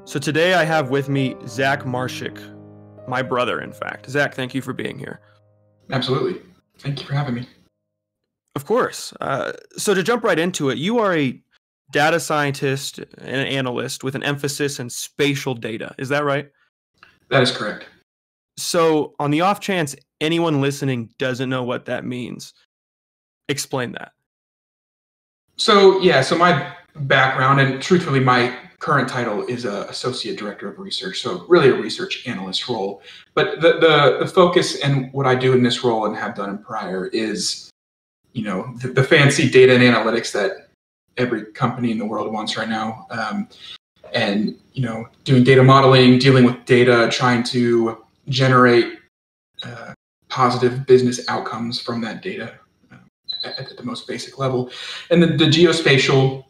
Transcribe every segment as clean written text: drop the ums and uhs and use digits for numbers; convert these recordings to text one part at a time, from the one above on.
So today I have with me Zach Marschik, my brother, in fact. Zach, thank you for being here. Absolutely. Thank you for having me. Of course. So to jump right into it, you are a data scientist and an analyst with an emphasis in spatial data. Is that right? That is correct. So on the off chance anyone listening doesn't know what that means, explain that. So my background, and truthfully, my current title is Associate Director of Research, so really a research analyst role. But the focus and what I do in this role and have done in prior is, the fancy data and analytics that every company in the world wants right now. And doing data modeling, dealing with data, trying to generate positive business outcomes from that data at the most basic level. And the geospatial,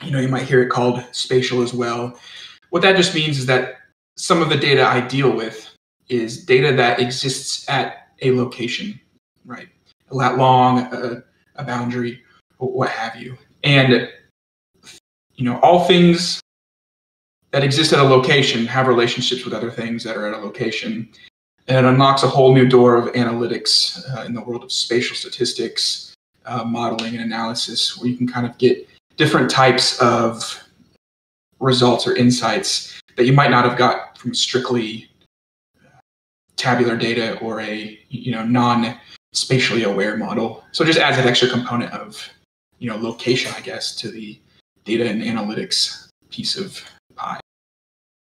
you might hear it called spatial as well. What that just means is that some of the data I deal with is data that exists at a location, right? A lat long, a boundary, what have you. And, all things that exist at a location have relationships with other things that are at a location. And it unlocks a whole new door of analytics in the world of spatial statistics, modeling and analysis, where you can kind of get different types of results or insights that you might not have got from strictly tabular data or a non-spatially aware model. So it just adds an extra component of location, I guess, to the data and analytics piece of pie.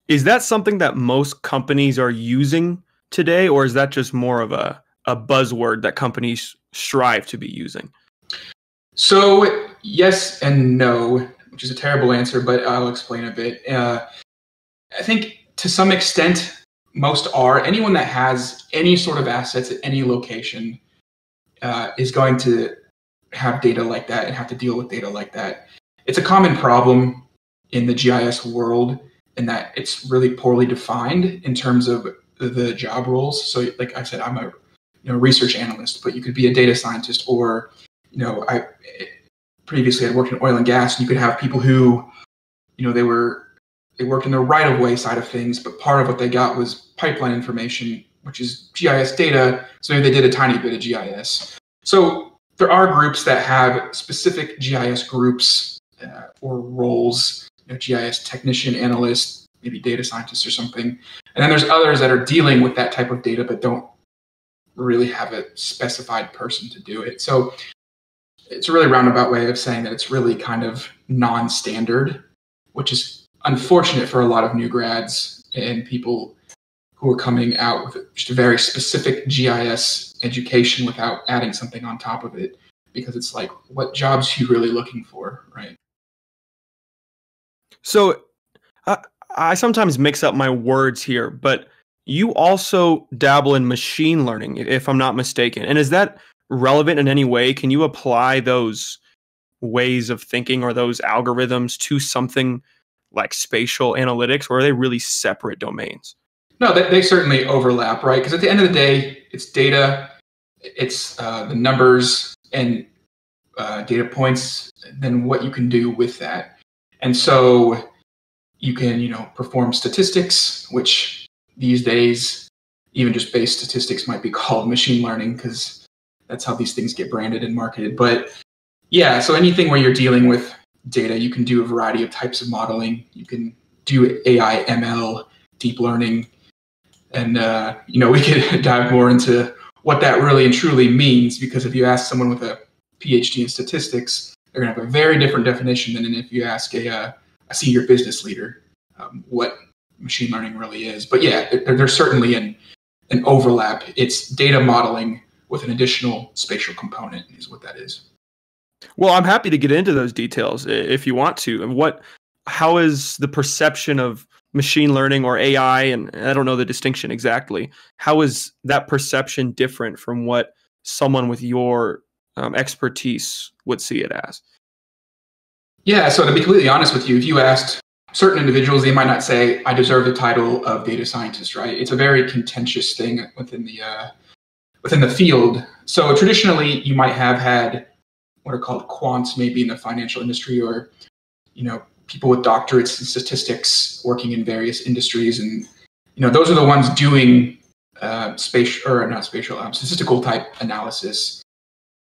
Is that something that most companies are using today, or is that just more of a buzzword that companies strive to be using? So yes and no, which is a terrible answer, but I'll explain a bit. I think to some extent, most are. Anyone that has any sort of assets at any location is going to have data like that and have to deal with data like that. It's a common problem in the GIS world in that it's really poorly defined in terms of the job roles. So like I said, I'm a research analyst, but you could be a data scientist, or I previously had worked in oil and gas, and you could have people who, they worked in the right-of-way side of things, but part of what they got was pipeline information, which is GIS data. So maybe they did a tiny bit of GIS. So there are groups that have specific GIS groups or roles, GIS technician, analyst, maybe data scientist or something. And then there's others that are dealing with that type of data, but don't really have a specified person to do it. So it's a really roundabout way of saying that it's really kind of non-standard, which is unfortunate for a lot of new grads and people who are coming out with just a very specific GIS education without adding something on top of it, because it's like, what jobs are you really looking for, right? So I sometimes mix up my words here, but you also dabble in machine learning, if I'm not mistaken. And is that relevant in any way? Can you apply those ways of thinking or those algorithms to something like spatial analytics, or are they really separate domains? No, they certainly overlap, right? Because at the end of the day, it's data, it's the numbers and data points, then what you can do with that. And so you can, perform statistics, which these days, even just base statistics might be called machine learning, because that's how these things get branded and marketed. But yeah, so anything where you're dealing with data, you can do a variety of types of modeling. You can do AI, ML, deep learning. And, we could dive more into what that really and truly means, because if you ask someone with a PhD in statistics, they're going to have a very different definition than if you ask a senior business leader what machine learning really is. But yeah, there's certainly an overlap. It's data modeling with an additional spatial component is what that is. Well, I'm happy to get into those details if you want to. And how is the perception of machine learning or AI, and I don't know the distinction exactly, how is that perception different from what someone with your expertise would see it as? Yeah, so to be completely honest with you, if you asked certain individuals, they might not say, I deserve the title of data scientist, right? It's a very contentious thing within within the field. So traditionally, you might have had what are called quants, maybe in the financial industry, or people with doctorates in statistics working in various industries, and those are the ones doing statistical type analysis.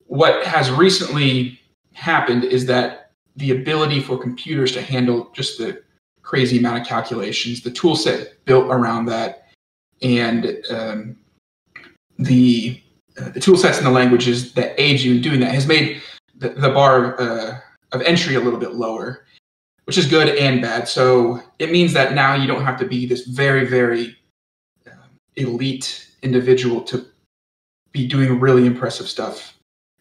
What has recently happened is that the ability for computers to handle just the crazy amount of calculations, the tool set built around that, and the tool sets and the languages that aid you in doing that has made the bar of entry a little bit lower, which is good and bad. So it means that now you don't have to be this very, very elite individual to be doing really impressive stuff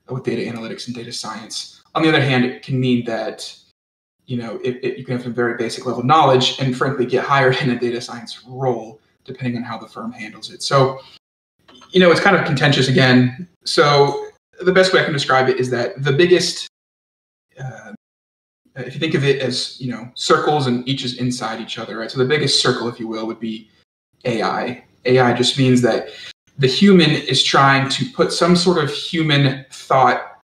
with data analytics and data science. On the other hand, it can mean that you can have some very basic level knowledge and frankly get hired in a data science role depending on how the firm handles it. So it's kind of contentious again. So the best way I can describe it is that the biggest, if you think of it as circles and each is inside each other, right? So the biggest circle, if you will, would be AI. AI just means that the human is trying to put some sort of human thought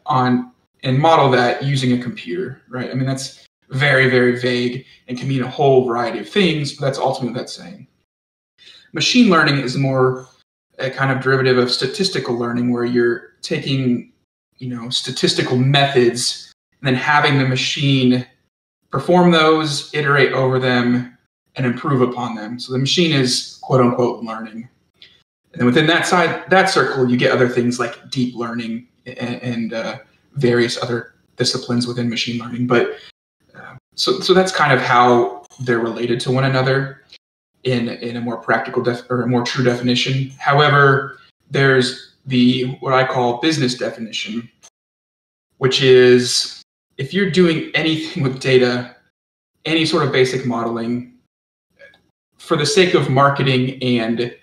on and model that using a computer, right? I mean, that's very, very vague and can mean a whole variety of things, but that's ultimately what that's saying. Machine learning is more a kind of derivative of statistical learning, where you're taking, statistical methods and then having the machine perform those, iterate over them, and improve upon them. So the machine is quote unquote learning. And then within that circle, you get other things like deep learning and various other disciplines within machine learning. But so that's kind of how they're related to one another in a more practical or a more true definition. However, there's what I call business definition, which is if you're doing anything with data, any sort of basic modeling, for the sake of marketing and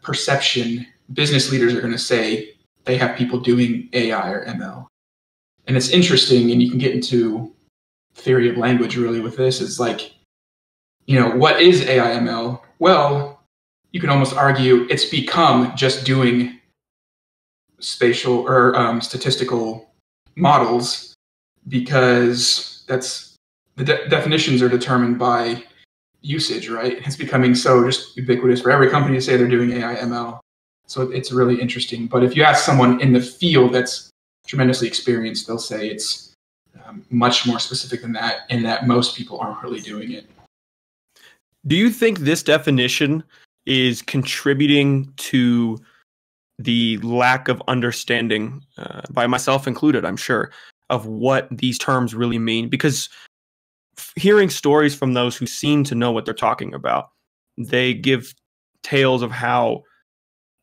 perception, business leaders are going to say they have people doing AI or ML. And it's interesting, and you can get into theory of language really with this, is like, what is AI ML? Well, you can almost argue it's become just doing spatial or statistical models, because that's the definitions are determined by usage, right? It's becoming so just ubiquitous for every company to say they're doing AI ML. So it's really interesting. But if you ask someone in the field that's tremendously experienced, they'll say it's much more specific than that, and that most people aren't really doing it. Do you think this definition is contributing to the lack of understanding, by myself included, I'm sure, of what these terms really mean? Because hearing stories from those who seem to know what they're talking about, they give tales of how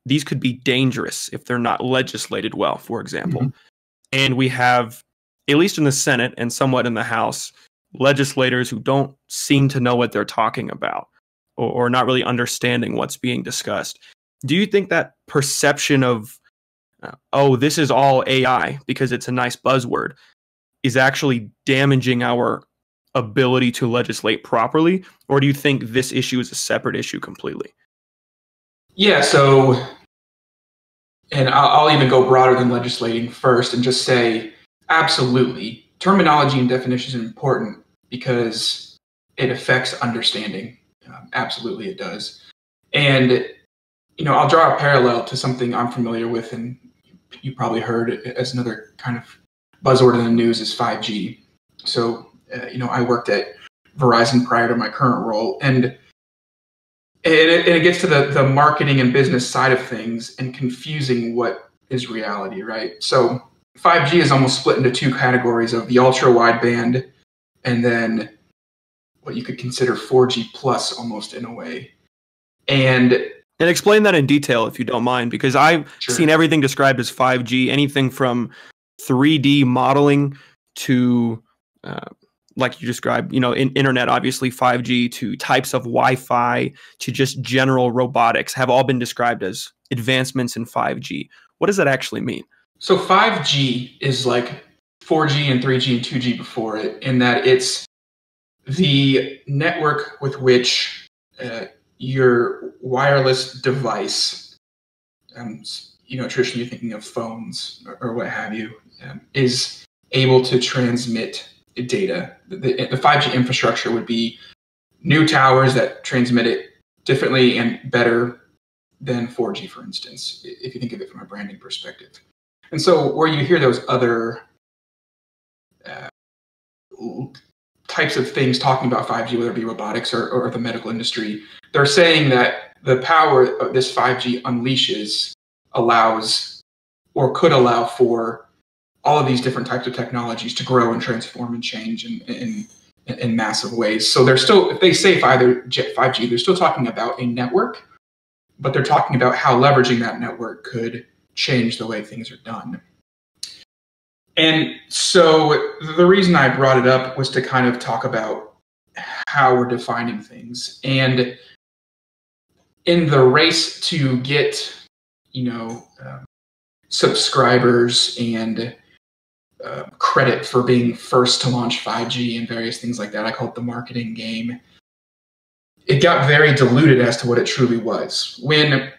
these could be dangerous if they're not legislated well, for example. Mm-hmm. And we have, at least in the Senate and somewhat in the House, legislators who don't seem to know what they're talking about or not really understanding what's being discussed. Do you think that perception of, this is all AI because it's a nice buzzword, is actually damaging our ability to legislate properly? Or do you think this issue is a separate issue completely? Yeah, so, and I'll even go broader than legislating first and just say, absolutely, terminology and definitions are important because it affects understanding. Absolutely, it does. And, I'll draw a parallel to something I'm familiar with, and you probably heard it as another kind of buzzword in the news is 5G. So, I worked at Verizon prior to my current role, and it gets to the marketing and business side of things and confusing what is reality, right? So 5G is almost split into two categories of the ultra wideband and then what you could consider 4G plus almost in a way. And explain that in detail if you don't mind, because I've seen everything described as 5G, anything from 3D modeling to like you described, in internet, obviously 5G, to types of Wi-Fi, to just general robotics, have all been described as advancements in 5G. What does that actually mean? So 5G is like 4G and 3G and 2G before it, in that it's the network with which your wireless device traditionally thinking of phones or what have you, is able to transmit data. The 5G infrastructure would be new towers that transmit it differently and better than 4G, for instance, if you think of it from a branding perspective. And so where you hear those other types of things talking about 5G, whether it be robotics or the medical industry, they're saying that the power of this 5G unleashes allows or could allow for all of these different types of technologies to grow and transform and change in massive ways. So they're still, if they say 5G, they're still talking about a network, but they're talking about how leveraging that network could change the way things are done. And so the reason I brought it up was to kind of talk about how we're defining things. And in the race to get, subscribers and credit for being first to launch 5G and various things like that, I call it the marketing game, it got very diluted as to what it truly was. When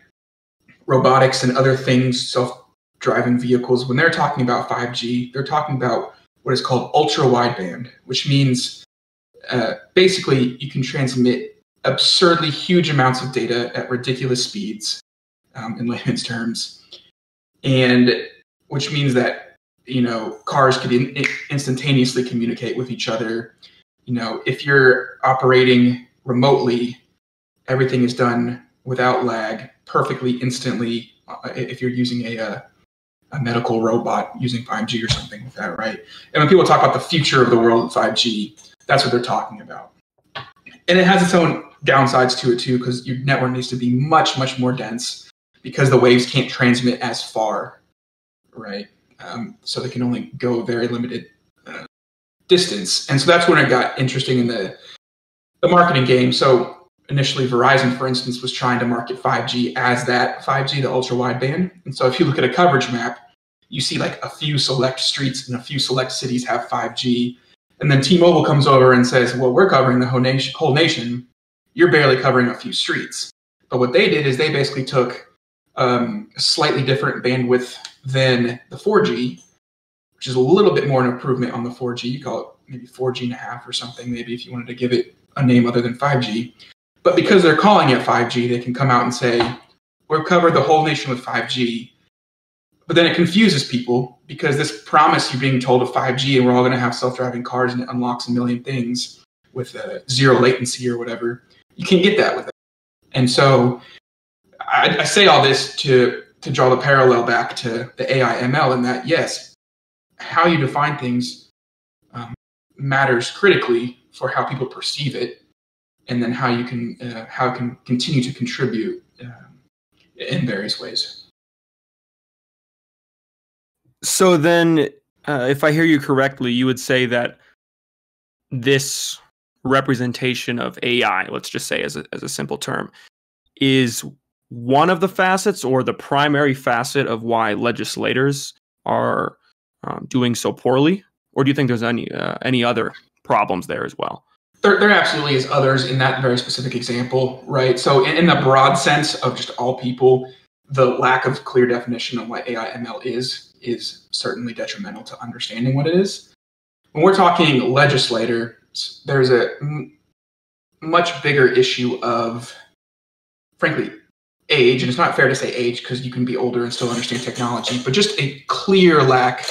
robotics and other things, self-driving vehicles, when they're talking about 5G, they're talking about what is called ultra-wideband, which means basically you can transmit absurdly huge amounts of data at ridiculous speeds, in layman's terms, and which means that cars could instantaneously communicate with each other. If you're operating remotely, everything is done without lag, perfectly, instantly. If you're using a medical robot using 5G or something like that, right? And when people talk about the future of the world of 5G, that's what they're talking about. And it has its own downsides to it too, because your network needs to be much, much more dense because the waves can't transmit as far, right? So they can only go a very limited distance. And so that's when it got interesting in the marketing game. So initially Verizon, for instance, was trying to market 5G as that 5G, the ultra wideband. And so if you look at a coverage map, you see like a few select streets and a few select cities have 5G. And then T-Mobile comes over and says, well, we're covering the whole nation. You're barely covering a few streets. But what they did is they basically took a slightly different bandwidth than the 4G, which is a little bit more an improvement on the 4G. You call it maybe 4G and a half or something, maybe if you wanted to give it a name other than 5G. But because they're calling it 5G, they can come out and say, we've covered the whole nation with 5G. But then it confuses people because this promise you're being told of 5G and we're all going to have self-driving cars and it unlocks a million things with zero latency or whatever. You can't get that with it. And so I say all this to draw the parallel back to the AI ML in that, yes, how you define things matters critically for how people perceive it, and then how it can continue to contribute in various ways. So then, if I hear you correctly, you would say that this representation of AI, let's just say as a simple term, is one of the facets or the primary facet of why legislators are doing so poorly? Or do you think there's any other problems there as well? There absolutely is others in that very specific example, right? So in the broad sense of just all people, the lack of clear definition of what AI ML is certainly detrimental to understanding what it is. When we're talking legislators, there's a much bigger issue of, frankly, age, and it's not fair to say age because you can be older and still understand technology, but just a clear lack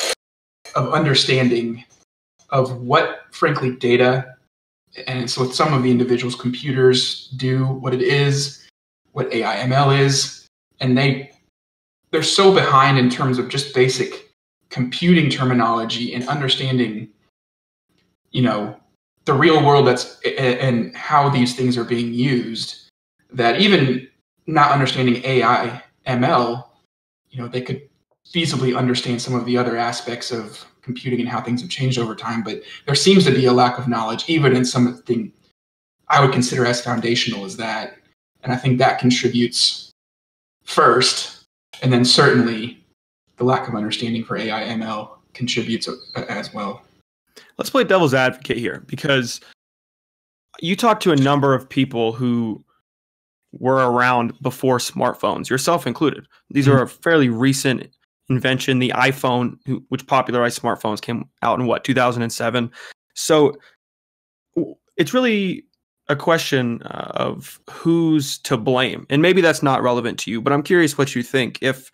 of understanding of what, frankly, data, and so with some of the individuals' computers do, what it is, what AI ML is, and they're so behind in terms of just basic computing terminology and understanding, the real world and how these things are being used, that even not understanding AI ML, they could feasibly understand some of the other aspects of computing and how things have changed over time. But there seems to be a lack of knowledge, even in something I would consider as foundational as that. And I think that contributes first. And then certainly the lack of understanding for AI ML contributes as well. Let's play devil's advocate here, because you talk to a number of people who were around before smartphones, yourself included. These are a fairly recent invention. The iPhone, which popularized smartphones, came out in 2007. So it's really a question of who's to blame. And maybe that's not relevant to you, but I'm curious what you think. If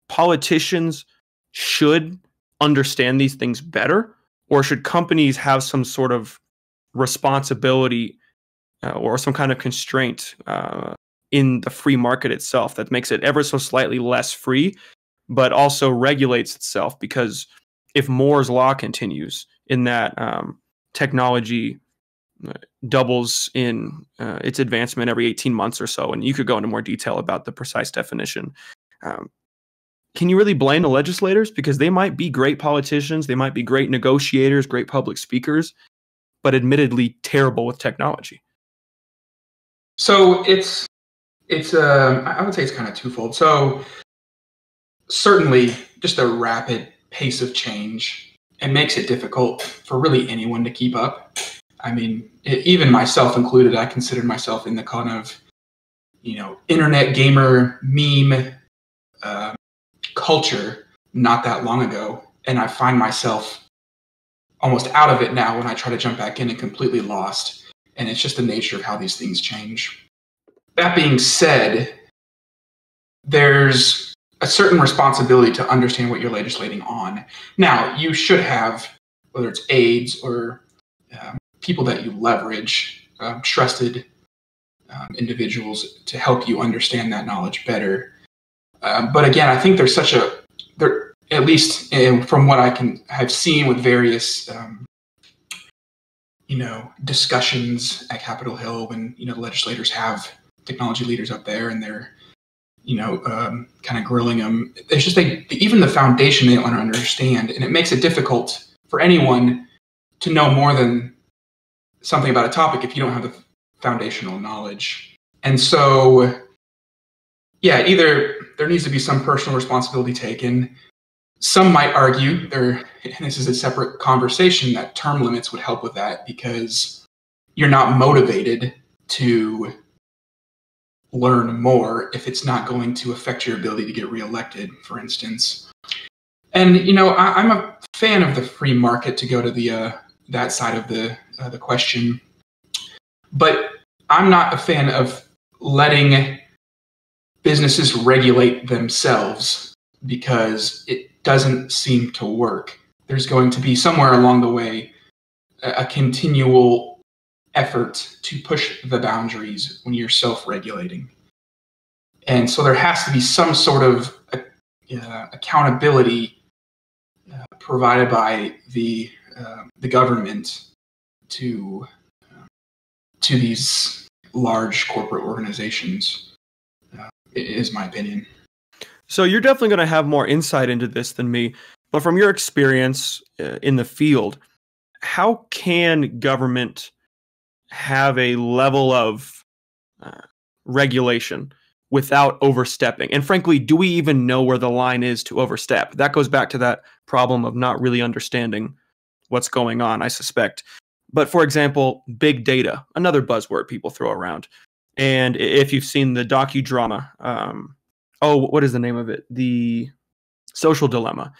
politicians should understand these things better, or should companies have some sort of responsibility or some kind of constraint in the free market itself that makes it ever so slightly less free, but also regulates itself? Because if Moore's law continues in that technology doubles in its advancement every 18 months or so, and you could go into more detail about the precise definition, can you really blame the legislators? Because they might be great politicians, they might be great negotiators, great public speakers, but admittedly terrible with technology. So it's I would say it's kind of twofold. So certainly just a rapid pace of change, it makes it difficult for really anyone to keep up. I mean, even myself included, I considered myself in the kind of, internet gamer meme culture not that long ago. And I find myself almost out of it now when I try to jump back in and completely lost. And it's just the nature of how these things change. That being said, there's a certain responsibility to understand what you're legislating on. Now, you should have, whether it's aides or people that you leverage, trusted individuals to help you understand that knowledge better. But again, I think there's at least from what I have seen with various, discussions at Capitol Hill when, the legislators have technology leaders up there and they're, kind of grilling them. It's just even the foundation they don't understand, and it makes it difficult for anyone to know more than something about a topic if you don't have the foundational knowledge. And so, yeah, either there needs to be some personal responsibility taken. Some might argue and this is a separate conversation, that term limits would help with that, because you're not motivated to learn more if it's not going to affect your ability to get reelected, for instance. And I'm a fan of the free market, to go to the that side of the question, but I'm not a fan of letting businesses regulate themselves, because it doesn't seem to work. There's going to be somewhere along the way a continual effort to push the boundaries when you're self-regulating. And so there has to be some sort of accountability provided by the government to these large corporate organizations, is my opinion. So you're definitely going to have more insight into this than me, but from your experience in the field, how can government have a level of regulation without overstepping? And frankly, do we even know where the line is to overstep? That goes back to that problem of not really understanding what's going on, I suspect. But for example, big data, another buzzword people throw around. And if you've seen the docudrama, what is the name of it? The Social Dilemma,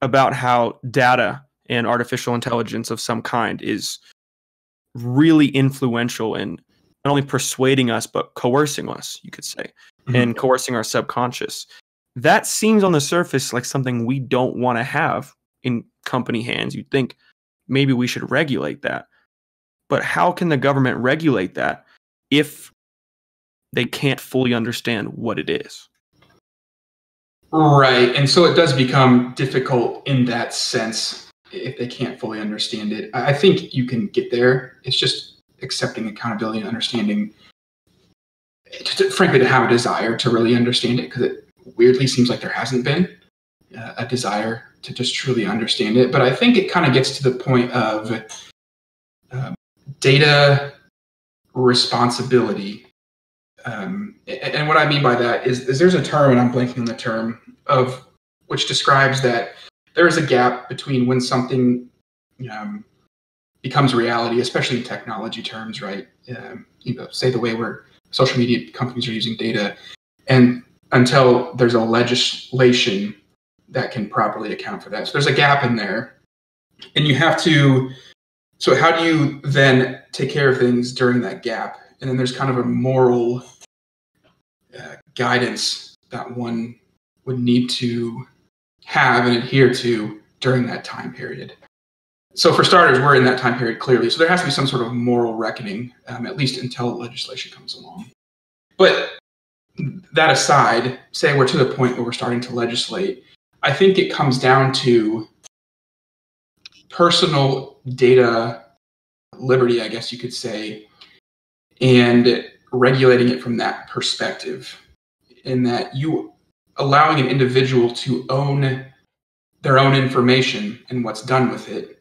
about how data and artificial intelligence of some kind is really influential in not only persuading us, but coercing us, you could say, and coercing our subconscious. That seems on the surface like something we don't want to have in company hands. You'd think maybe we should regulate that. But how can the government regulate that if they can't fully understand what it is? Right. And so it does become difficult in that sense if they can't fully understand it. I think you can get there. It's just accepting accountability and understanding, frankly, to have a desire to really understand it, because it weirdly seems like there hasn't been a desire to just truly understand it. But I think it kind of gets to the point of data responsibility. And what I mean by that is there's a term, and I'm blanking on the term, of which describes that there is a gap between when something becomes reality, especially in technology terms, right? Say the way we're social media companies are using data, and until there's a legislation that can properly account for that. So there's a gap in there, and you have to, so how do you then take care of things during that gap? And then there's kind of a moral guidance that one would need to have and adhere to during that time period. So for starters, we're in that time period clearly. So there has to be some sort of moral reckoning, at least until legislation comes along. But that aside, say we're to the point where we're starting to legislate, I think it comes down to personal data liberty, I guess you could say, and regulating it from that perspective, in that you allowing an individual to own their own information and what's done with it.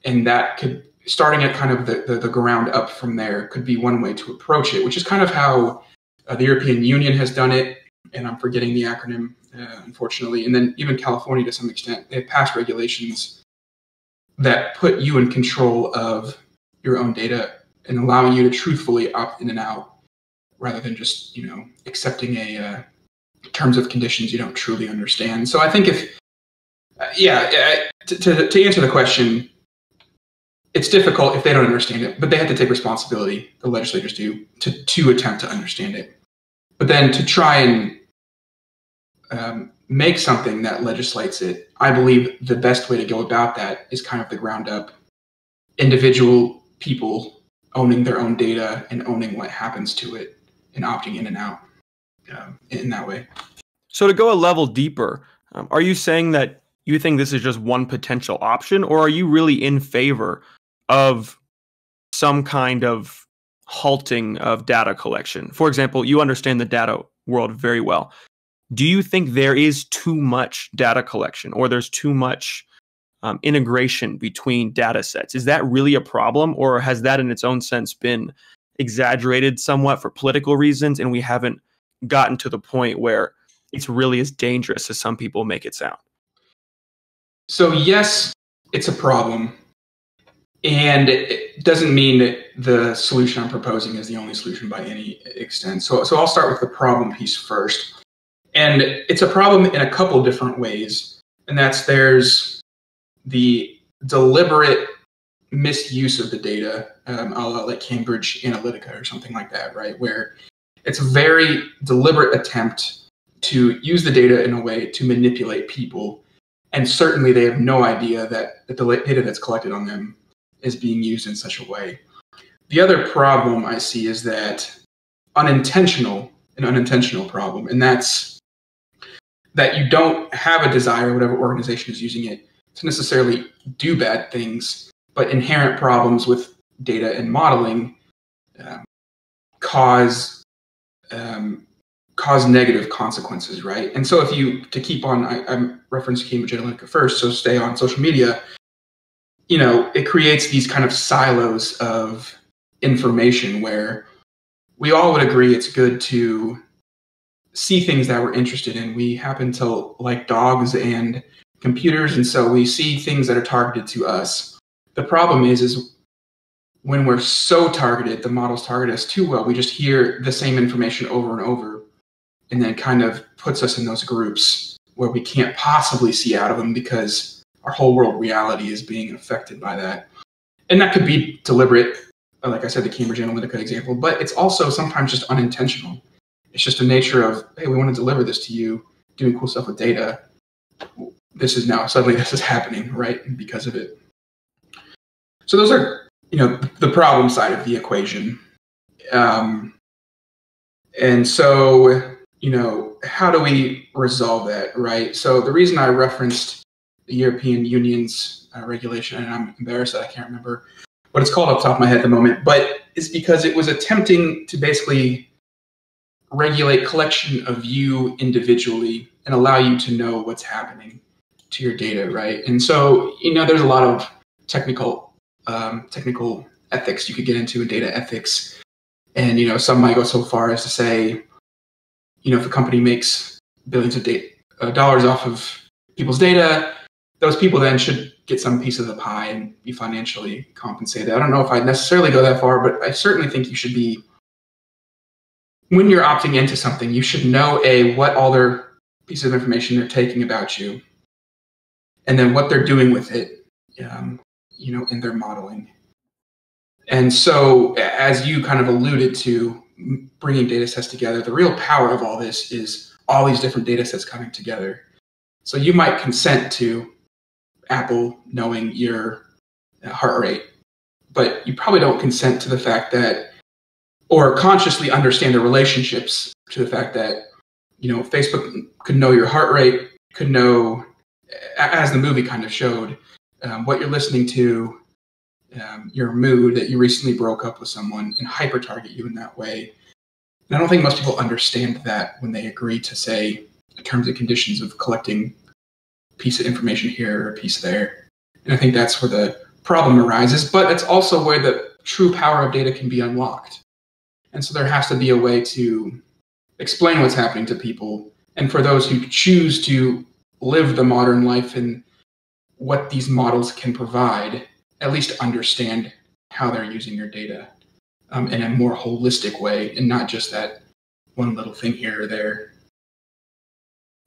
And that could, starting at kind of the ground up from there, could be one way to approach it, which is kind of how the European Union has done it. And I'm forgetting the acronym, unfortunately. And then even California, to some extent, they have passed regulations that put you in control of your own data and allowing you to truthfully opt in and out, rather than just, accepting a terms of conditions you don't truly understand. So I think if, to answer the question, it's difficult if they don't understand it, but they have to take responsibility, the legislators do, to attempt to understand it. But then to try and make something that legislates it, I believe the best way to go about that is kind of the ground up, individual people owning their own data and owning what happens to it and opting in and out in that way. So to go a level deeper, are you saying that you think this is just one potential option, or are you really in favor of some kind of halting of data collection? For example, you understand the data world very well. Do you think there is too much data collection, or there's too much integration between data sets? Is that really a problem, or has that in its own sense been exaggerated somewhat for political reasons, and we haven't gotten to the point where it's really as dangerous as some people make it sound? So yes, it's a problem. And it doesn't mean that the solution I'm proposing is the only solution by any extent. So I'll start with the problem piece first. And it's a problem in a couple different ways. And that's, there's the deliberate misuse of the data, a la like Cambridge Analytica or something like that, right? Where it's a very deliberate attempt to use the data in a way to manipulate people. And certainly they have no idea that the data that's collected on them is being used in such a way. The other problem I see is that an unintentional problem, and that's that you don't have a desire, whatever organization is using it, to necessarily do bad things, but inherent problems with data and modeling cause negative consequences, right? And so if you, to keep on, I referenced Cambridge Analytica first, so stay on social media, it creates these kind of silos of information where we all would agree it's good to see things that we're interested in. We happen to like dogs and computers, and so we see things that are targeted to us. The problem is when we're so targeted, the models target us too well, we just hear the same information over and over, and then kind of puts us in those groups where we can't possibly see out of them because our whole world reality is being affected by that. And that could be deliberate, like I said, the Cambridge Analytica example, but it's also sometimes just unintentional. It's just a nature of, hey, we want to deliver this to you, doing cool stuff with data. Suddenly this is happening, right? Because of it. So those are, the problem side of the equation. And so, how do we resolve that, right? So the reason I referenced the European Union's regulation, and I'm embarrassed that I can't remember what it's called off the top of my head at the moment, but it's because it was attempting to basically regulate collection of you individually and allow you to know what's happening to your data, right? And so, there's a lot of technical ethics you could get into in data ethics. And, some might go so far as to say, if a company makes billions of dollars off of people's data, those people then should get some piece of the pie and be financially compensated. I don't know if I'd necessarily go that far, but I certainly think you should be when you're opting into something, you should know what all their pieces of information they're taking about you, and then what they're doing with it, in their modeling. And so, as you kind of alluded to, bringing data sets together, the real power of all this is all these different data sets coming together. So you might consent to Apple knowing your heart rate, but you probably don't consent to the fact that, or consciously understand the relationships to the fact that, Facebook could know your heart rate, could know, as the movie kind of showed, what you're listening to, your mood, that you recently broke up with someone, and hyper target you in that way. And I don't think most people understand that when they agree to, say, the terms and conditions of collecting a piece of information here or a piece there. And I think that's where the problem arises, but it's also where the true power of data can be unlocked. And so there has to be a way to explain what's happening to people. And for those who choose to live the modern life and what these models can provide, at least understand how they're using your data in a more holistic way, and not just that one little thing here or there.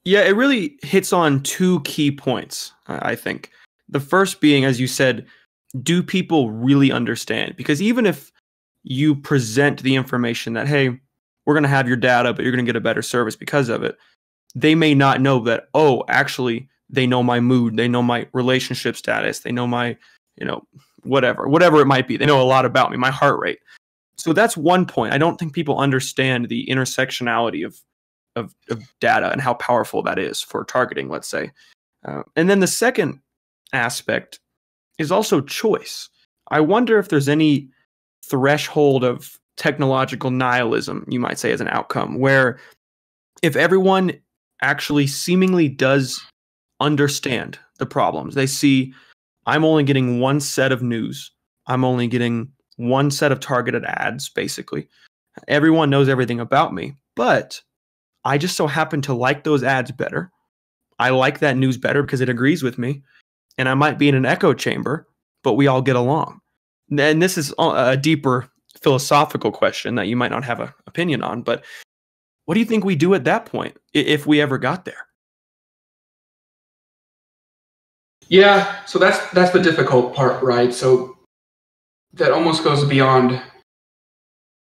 Yeah, it really hits on two key points, I think. The first being, as you said, do people really understand? Because even if you present the information that, hey, we're going to have your data, but you're going to get a better service because of it, they may not know that, oh, actually, they know my mood, they know my relationship status, they know my, whatever it might be. They know a lot about me, my heart rate. So that's one point. I don't think people understand the intersectionality of data and how powerful that is for targeting, let's say. And then the second aspect is also choice. I wonder if there's any threshold of technological nihilism, you might say, as an outcome, where if everyone actually seemingly does understand the problems, they see, I'm only getting one set of news, I'm only getting one set of targeted ads, basically. Everyone knows everything about me, but I just so happen to like those ads better. I like that news better because it agrees with me. And I might be in an echo chamber, but we all get along. And this is a deeper philosophical question that you might not have an opinion on, but what do you think we do at that point if we ever got there? Yeah, so that's the difficult part, right? So that almost goes beyond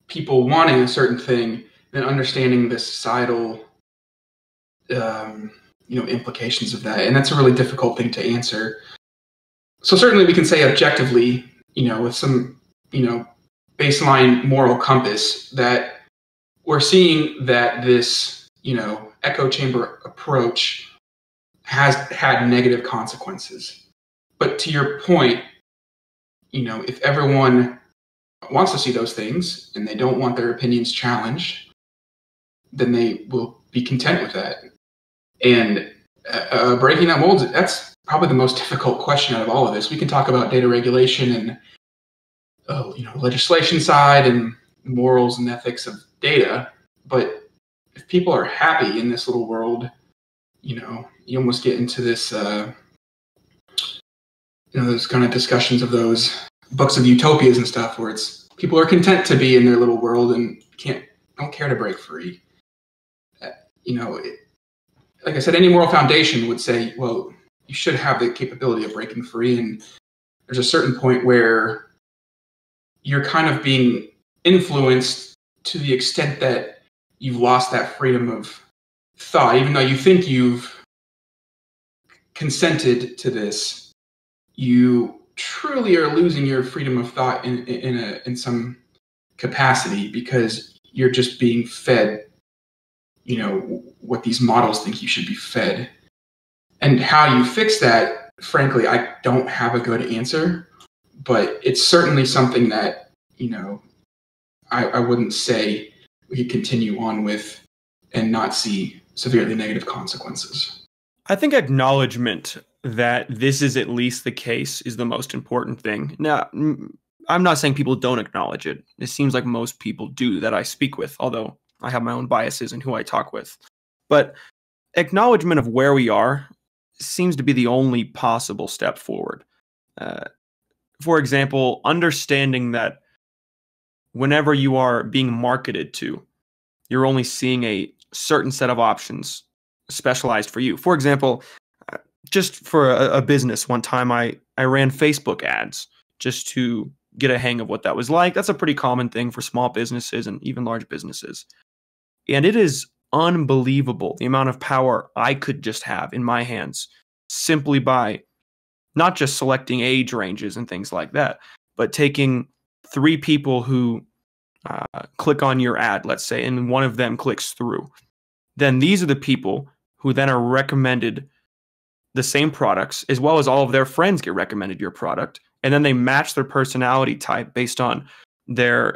people wanting a certain thing and understanding the societal implications of that. And that's a really difficult thing to answer. So certainly we can say objectively, with some, baseline moral compass, that we're seeing that this, echo chamber approach has had negative consequences. But to your point, if everyone wants to see those things and they don't want their opinions challenged, then they will be content with that. And breaking that mold, that's probably the most difficult question out of all of this. We can talk about data regulation and legislation side and morals and ethics of data, but if people are happy in this little world, you almost get into this, those kind of discussions of those books of utopias and stuff, where it's people are content to be in their little world and don't care to break free. Like I said, any moral foundation would say, well, you should have the capability of breaking free. And there's a certain point where you're kind of being influenced to the extent that you've lost that freedom of thought, even though you think you've consented to this. You truly are losing your freedom of thought in some capacity, because you're just being fed what these models think you should be fed. And how you fix that, frankly, I don't have a good answer, but it's certainly something that, I wouldn't say we could continue on with and not see severely negative consequences. I think acknowledgement that this is at least the case is the most important thing. Now, I'm not saying people don't acknowledge it. It seems like most people do that I speak with, although I have my own biases in who I talk with. But acknowledgement of where we are seems to be the only possible step forward. For example, understanding that whenever you are being marketed to, you're only seeing a certain set of options specialized for you. For example, just for a business, one time I ran Facebook ads just to get a hang of what that was like. That's a pretty common thing for small businesses and even large businesses. And it is unbelievable the amount of power I could just have in my hands simply by not just selecting age ranges and things like that, but taking 3 people who click on your ad, let's say, and one of them clicks through. Then these are the people who then are recommended the same products, as well as all of their friends get recommended your product. And then they match their personality type based on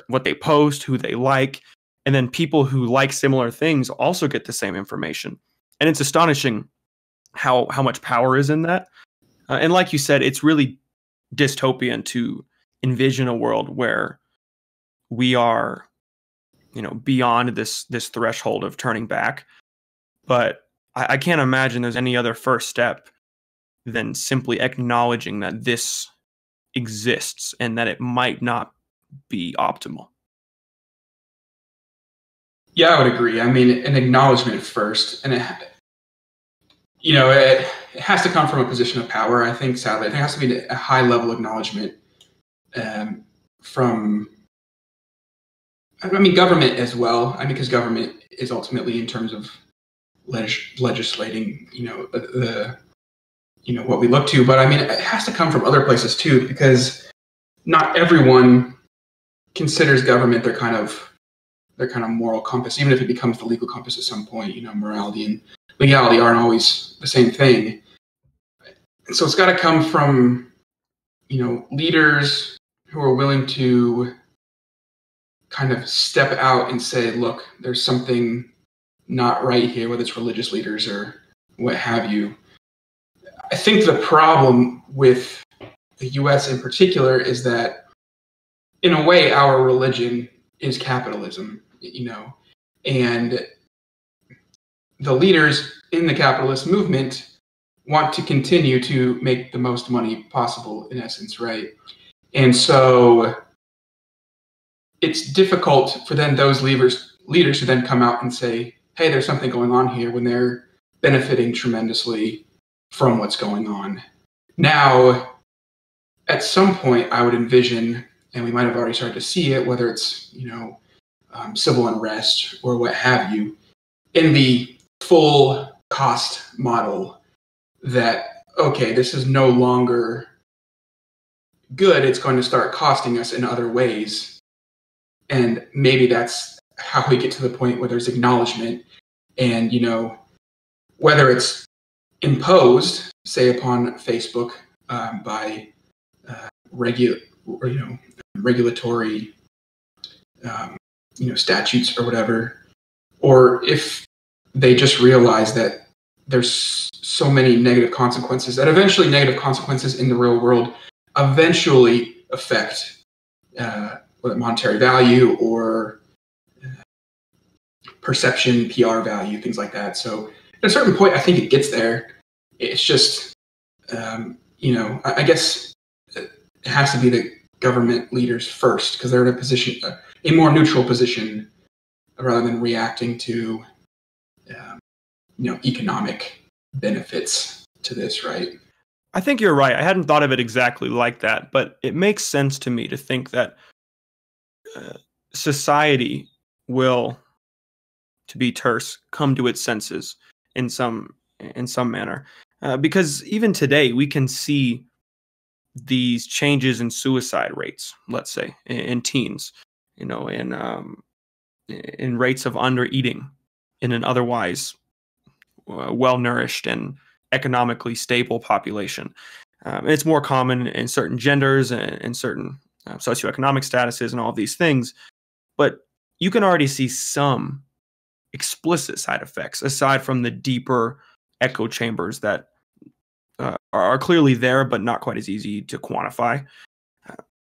what they post, who they like. And then people who like similar things also get the same information. And it's astonishing how much power is in that. And like you said, it's really dystopian to envision a world where we are, beyond this threshold of turning back. But I can't imagine there's any other first step than simply acknowledging that this exists and that it might not be optimal. Yeah, I would agree. I mean, an acknowledgement first, and it has to come from a position of power. I think, sadly, it has to be a high level acknowledgement from, government as well. Because government is ultimately, in terms of legislating, what we look to. But it has to come from other places too, because not everyone considers government their kind of moral compass, even if it becomes the legal compass at some point. Morality and legality aren't always the same thing. And so it's got to come from, leaders who are willing to kind of step out and say, look, there's something not right here, whether it's religious leaders or what have you. I think the problem with the US in particular is that, in a way, our religion is capitalism, and the leaders in the capitalist movement want to continue to make the most money possible, in essence, right? And so it's difficult for then those leaders to then come out and say, hey, there's something going on here, when they're benefiting tremendously from what's going on. Now, at some point, I would envision, and we might have already started to see it, whether it's civil unrest or what have you, in the full cost model, that, okay, this is no longer good, it's going to start costing us in other ways. And maybe that's how we get to the point where there's acknowledgement, and whether it's imposed, say, upon Facebook by regulatory statutes or whatever, or if they just realize that there's so many negative consequences, that eventually negative consequences in the real world eventually affect whether monetary value or perception, PR value, things like that. So at a certain point, I think it gets there. It's just, I guess it has to be the government leaders first, because they're in a position, a more neutral position, rather than reacting to, economic benefits to this, right? I think you're right. I hadn't thought of it exactly like that, but it makes sense to me to think that society will, to be terse, come to its senses in some manner, because even today we can see these changes in suicide rates, let's say in teens, in rates of under eating in an otherwise well-nourished and economically stable population. And it's more common in certain genders and certain socioeconomic statuses and all of these things. But you can already see some explicit side effects, aside from the deeper echo chambers that are clearly there, but not quite as easy to quantify.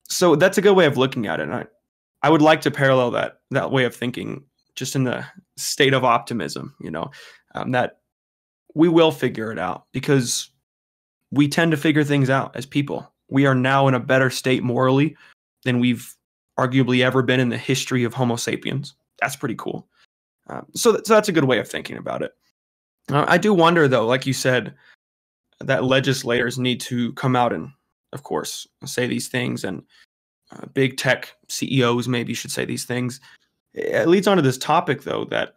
So that's a good way of looking at it. And I would like to parallel that way of thinking just in the state of optimism, that we will figure it out, because we tend to figure things out as people. We are now in a better state morally than we've arguably ever been in the history of Homo sapiens. That's pretty cool. So that's a good way of thinking about it. I do wonder, though, like you said, that legislators need to come out and, of course, say these things, and big tech CEOs maybe should say these things. It leads on to this topic, though, that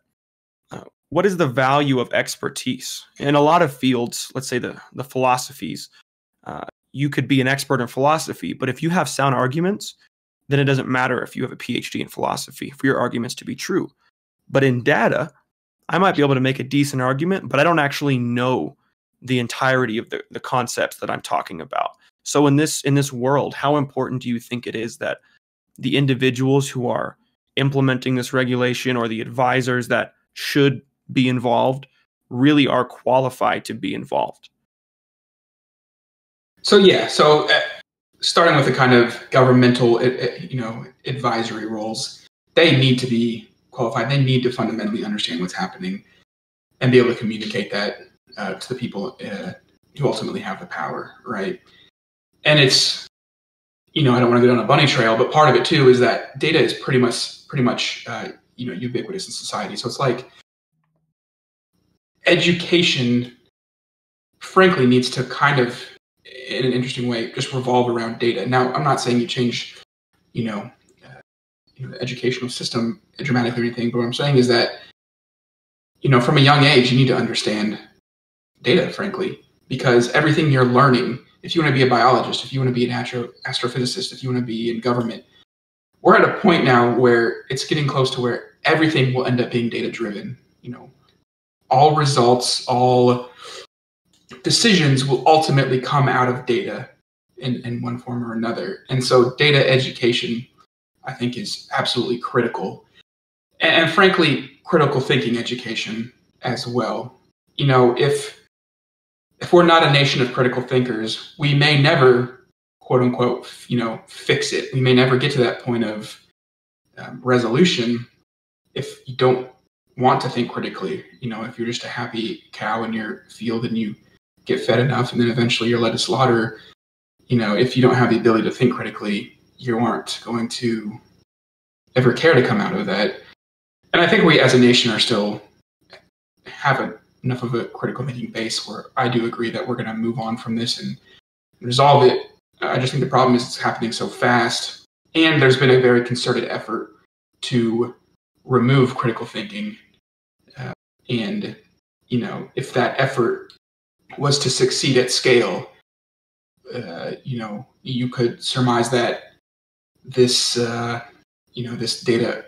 what is the value of expertise? In a lot of fields, let's say the philosophies, you could be an expert in philosophy, but if you have sound arguments, then it doesn't matter if you have a PhD in philosophy for your arguments to be true. But in data, I might be able to make a decent argument, but I don't actually know the entirety of the concepts that I'm talking about. So in this world, how important do you think it is that the individuals who are implementing this regulation, or the advisors that should be involved, really are qualified to be involved? So starting with the kind of governmental, advisory roles, they need to be qualified. They need to fundamentally understand what's happening and be able to communicate that to the people who ultimately have the power, right? And it's, I don't want to go down a bunny trail, but part of it too is that data is pretty much ubiquitous in society. So it's like education, frankly, needs to kind of, in an interesting way, just revolve around data. Now, I'm not saying you change, the educational system dramatically or anything, but what I'm saying is that, from a young age, you need to understand data, frankly, because everything you're learning, if you want to be a biologist, if you want to be an astrophysicist, if you want to be in government, we're at a point now where it's getting close to where everything will end up being data-driven. All results, all decisions will ultimately come out of data in one form or another. And so data education, I think, is absolutely critical. And frankly, critical thinking education as well. If we're not a nation of critical thinkers, we may never, quote unquote, fix it. We may never get to that point of resolution if you don't want to think critically. If you're just a happy cow in your field and you get fed enough and then eventually you're led to slaughter, if you don't have the ability to think critically, you aren't going to ever care to come out of that. And I think we as a nation are still have enough of a critical thinking base where I do agree that we're going to move on from this and resolve it. I just think the problem is it's happening so fast, and there's been a very concerted effort to remove critical thinking. And if that effort was to succeed at scale, you could surmise that this this data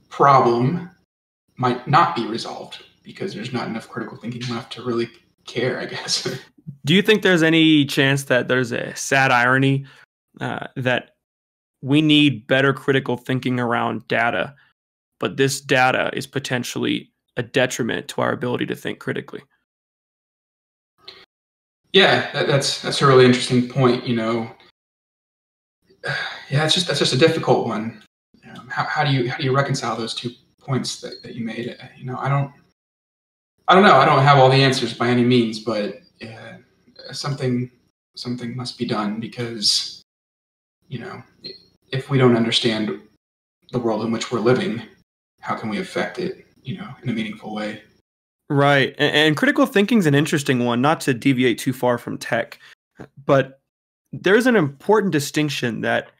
problem might not be resolved because there's not enough critical thinking left to really care, I guess. Do you think there's any chance that there's a sad irony that we need better critical thinking around data, but this data is potentially a detriment to our ability to think critically? Yeah, that's a really interesting point. Yeah, that's just a difficult one. How do you reconcile those 2 points that you made? I don't know. I don't have all the answers by any means, but something must be done, because if we don't understand the world in which we're living, how can we affect it in a meaningful way? Right. And critical thinking is an interesting one, not to deviate too far from tech, but there's an important distinction that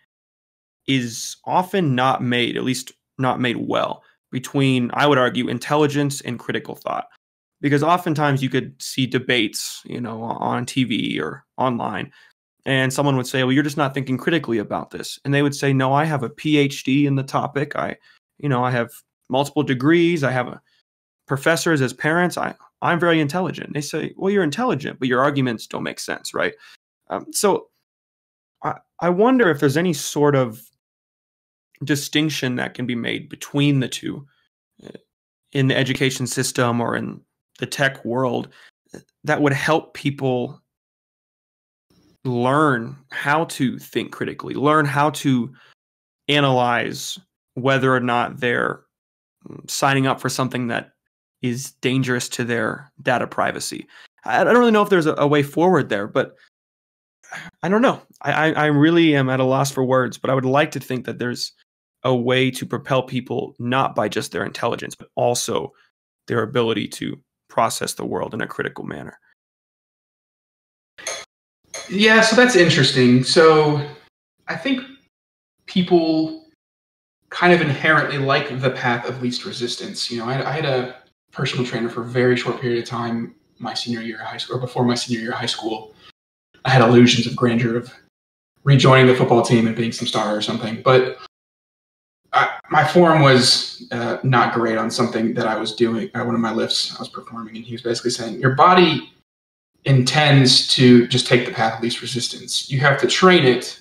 is often not made, at least not made well, between, I would argue, intelligence and critical thought. Because oftentimes you could see debates, on TV or online, and someone would say, well, you're just not thinking critically about this. And they would say, no, I have a PhD in the topic. I have multiple degrees. I have professors as parents. I'm very intelligent. They say, well, you're intelligent, but your arguments don't make sense, right? So I wonder if there's any sort of distinction that can be made between the two in the education system or in the tech world that would help people learn how to think critically, learn how to analyze whether or not they're signing up for something that is dangerous to their data privacy. I don't really know if there's a way forward there, but I don't know. I really am at a loss for words, but I would like to think that there's a way to propel people not by just their intelligence, but also their ability to process the world in a critical manner. Yeah, so that's interesting. So I think people kind of inherently like the path of least resistance. I had a personal trainer for a very short period of time, my senior year of high school, or before my senior year of high school. I had illusions of grandeur of rejoining the football team and being some star or something. But my form was not great on something that I was doing, one of my lifts I was performing. And he was basically saying, your body intends to just take the path of least resistance. You have to train it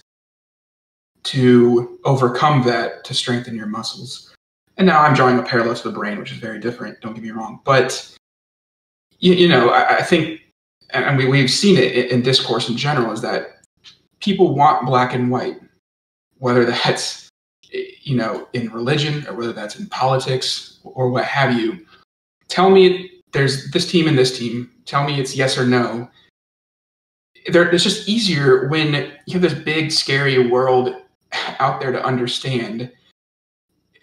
to overcome that, to strengthen your muscles. And now I'm drawing a parallel to the brain, which is very different, don't get me wrong. But, I think, and we've seen it in discourse in general, is that people want black and white, whether that's, in religion or whether that's in politics or what have you. Tell me there's this team and this team. Tell me it's yes or no. It's just easier when you have this big, scary world out there to understand.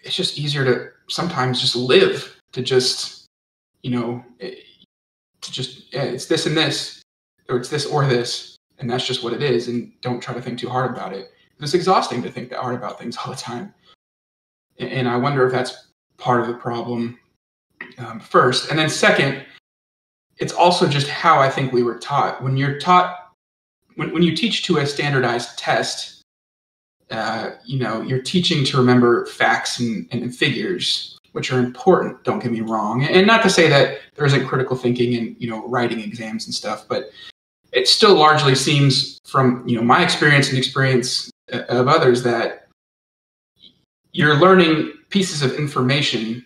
It's just easier to sometimes just live, to just, it's this and this, or it's this or this, and that's just what it is, and don't try to think too hard about it. It's exhausting to think that hard about things all the time. And I wonder if that's part of the problem, first. And then second, it's also just how I think we were taught. When you're taught, when you teach to a standardized test, you're teaching to remember facts and figures, which are important, don't get me wrong. And not to say that there isn't critical thinking and, writing exams and stuff, but it still largely seems from, my experience and experience of others that you're learning pieces of information.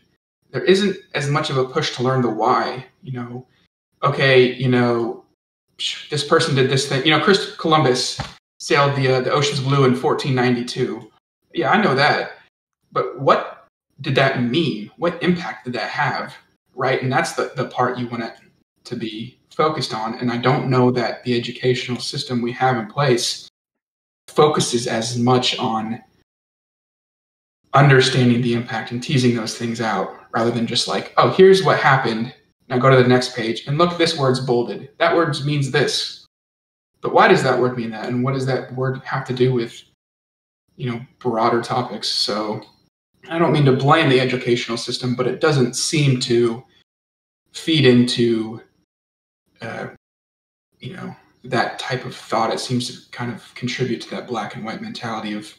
There isn't as much of a push to learn the why. This person did this thing. Chris Columbus sailed the oceans blue in 1492. Yeah, I know that. But what did that mean? What impact did that have? Right? And that's the part you want it to be focused on. And I don't know that the educational system we have in place focuses as much on understanding the impact and teasing those things out, rather than just like, oh, here's what happened. Now go to the next page and look, this word's bolded. That word means this. But why does that word mean that? And what does that word have to do with, broader topics? So I don't mean to blame the educational system, but it doesn't seem to feed into, that type of thought. It seems to kind of contribute to that black and white mentality of,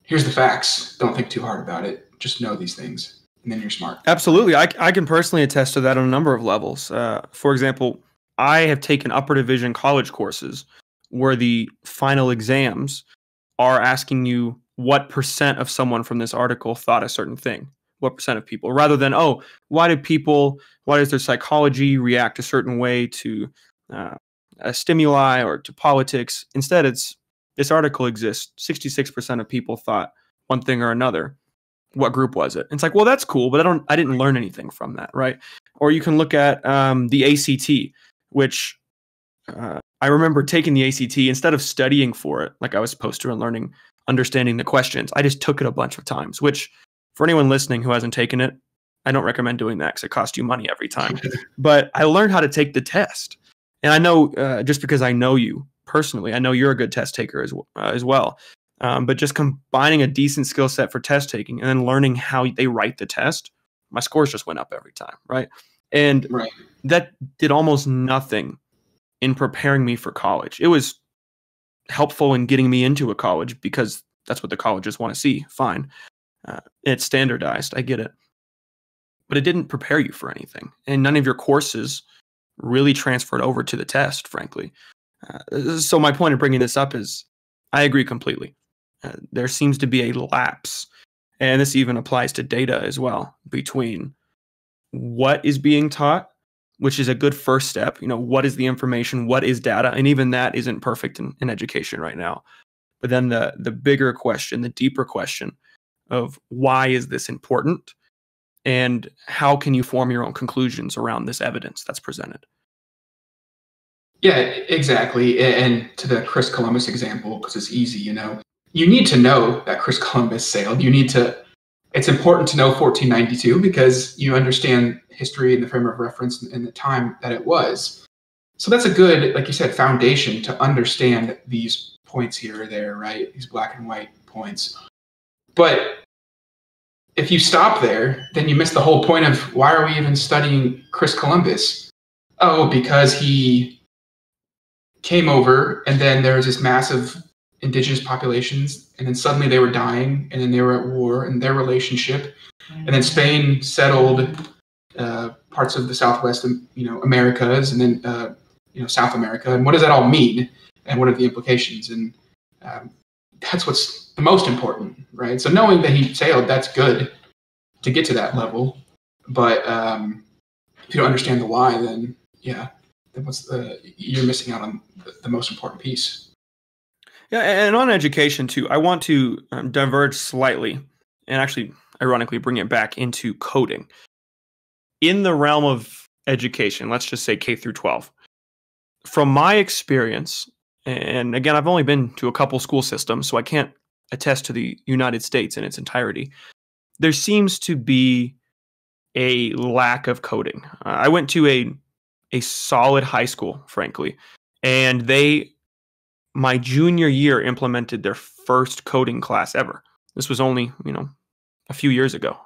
here's the facts. Don't think too hard about it. Just know these things, and then you're smart. Absolutely. I can personally attest to that on a number of levels. For example, I have taken upper division college courses where the final exams are asking you what percent of someone from this article thought a certain thing. What percent of people, rather than, why does their psychology react a certain way to a stimuli or to politics? Instead, it's, this article exists. 66% of people thought one thing or another. What group was it? And it's like, well, that's cool, but I didn't learn anything from that, right? Or you can look at the ACT, which I remember taking the ACT instead of studying for it like I was supposed to and understanding the questions. I just took it a bunch of times, which for anyone listening who hasn't taken it, I don't recommend doing that because it costs you money every time. But I learned how to take the test. And I know, just because I know you personally, I know you're a good test taker as well. But just combining a decent skill set for test taking and then learning how they write the test, my scores just went up every time, right? And that did almost nothing in preparing me for college. It was helpful in getting me into a college because that's what the colleges want to see. Fine. It's standardized. I get it. But it didn't prepare you for anything. And none of your courses really transferred over to the test, frankly. So my point of bringing this up is I agree completely. There seems to be a lapse, and this even applies to data as well, between what is being taught, which is a good first step. What is the information? What is data? And even that isn't perfect in education right now. But then the bigger question, the deeper question of why is this important? And how can you form your own conclusions around this evidence that's presented? Yeah, exactly. And to the Chris Columbus example, because it's easy, you need to know that Chris Columbus sailed. It's important to know 1492 because you understand history and the frame of reference and the time that it was. So that's a good, like you said, foundation to understand these points here or there, right? These black and white points. But if you stop there, then you miss the whole point of why are we even studying Chris Columbus? Oh, because he came over and then there was this massive indigenous populations and then suddenly they were dying and then they were at war and their relationship. And then Spain settled parts of the Southwest, Americas and then, South America. And what does that all mean? And what are the implications? And that's what's the most important, right? So knowing that he sailed, that's good to get to that level. But if you don't understand the why, then you're missing out on the most important piece. Yeah, and on education too, I want to diverge slightly and actually, ironically, bring it back into coding. In the realm of education, let's just say K through 12. From my experience, and again, I've only been to a couple school systems, so I can't attest to the United States in its entirety. There seems to be a lack of coding. I went to a solid high school, frankly, and my junior year implemented their first coding class ever. This was only, a few years ago.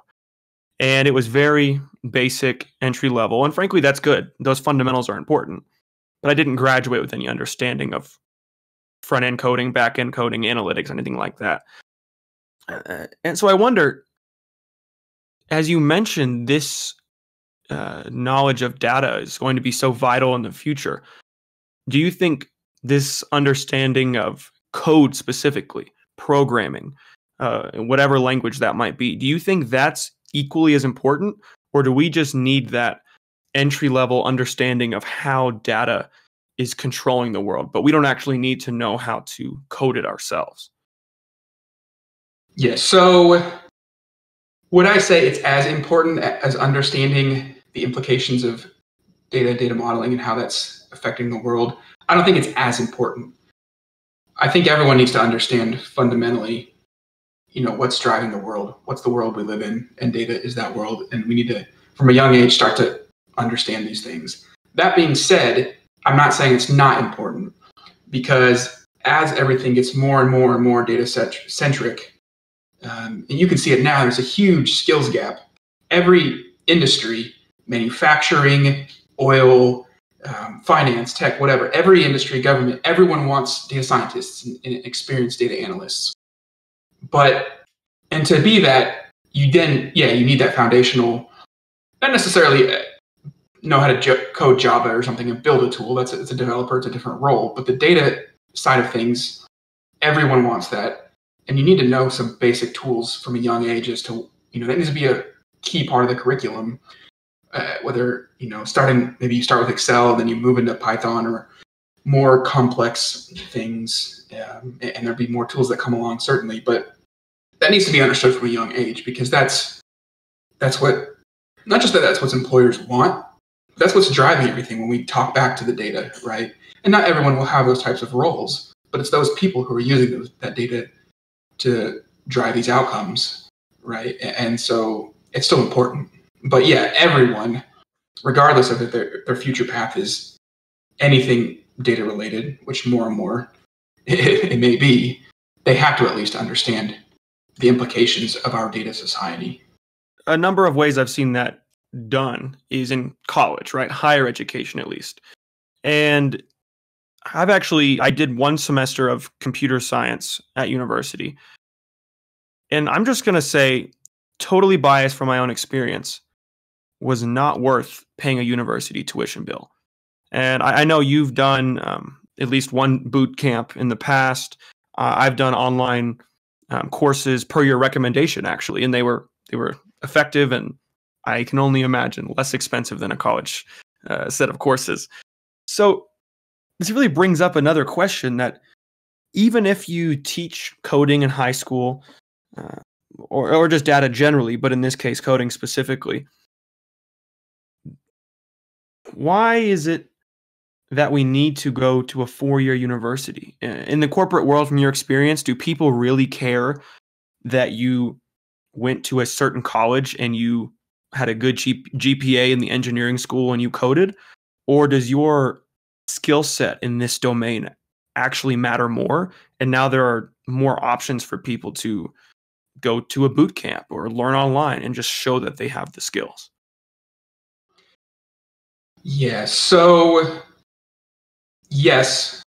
And it was very basic, entry level, and frankly, that's good. Those fundamentals are important. But I didn't graduate with any understanding of front-end coding, back-end coding, analytics, anything like that. And so I wonder, as you mentioned, this knowledge of data is going to be so vital in the future. Do you think this understanding of code specifically, programming, whatever language that might be, do you think that's equally as important? Or do we just need that entry-level understanding of how data is controlling the world, but we don't actually need to know how to code it ourselves? Yeah, so would I say it's as important as understanding the implications of data modeling and how that's affecting the world? I don't think it's as important. I think everyone needs to understand fundamentally, what's driving the world, what's the world we live in, and data is that world. And we need to, from a young age, start to understand these things. That being said, I'm not saying it's not important, because as everything gets more and more and more data centric, and you can see it now, there's a huge skills gap. Every industry, manufacturing, oil, finance, tech, whatever, every industry, government, everyone wants data scientists and experienced data analysts. And to be that, you need that foundational, not necessarily know how to code Java or something and build a tool. It's a developer, it's a different role. But the data side of things, everyone wants that. And you need to know some basic tools from a young age as to, that needs to be a key part of the curriculum. Whether, maybe you start with Excel and then you move into Python or more complex things. And there'll be more tools that come along, certainly. But that needs to be understood from a young age, because that's what, not just that's what employers want, that's what's driving everything when we talk back to the data, right? And not everyone will have those types of roles, but it's those people who are using that data to drive these outcomes, right? And so it's still important. But yeah, everyone, regardless of if their future path is anything data related, which more and more it may be, they have to at least understand the implications of our data society. A number of ways I've seen that done is in college, right? Higher education, at least. And I did one semester of computer science at university. And I'm just going to say, totally biased from my own experience, was not worth paying a university tuition bill. And I know you've done at least one boot camp in the past. I've done online courses per your recommendation, actually, and they were effective, and I can only imagine less expensive than a college set of courses. So this really brings up another question, that even if you teach coding in high school, or just data generally, but in this case coding specifically, why is it that we need to go to a 4-year university? In the corporate world, from your experience, do people really care that you went to a certain college and you had a good GPA in the engineering school and you coded? Or does your skill set in this domain actually matter more? And now there are more options for people to go to a boot camp or learn online and just show that they have the skills. Yeah, so yes,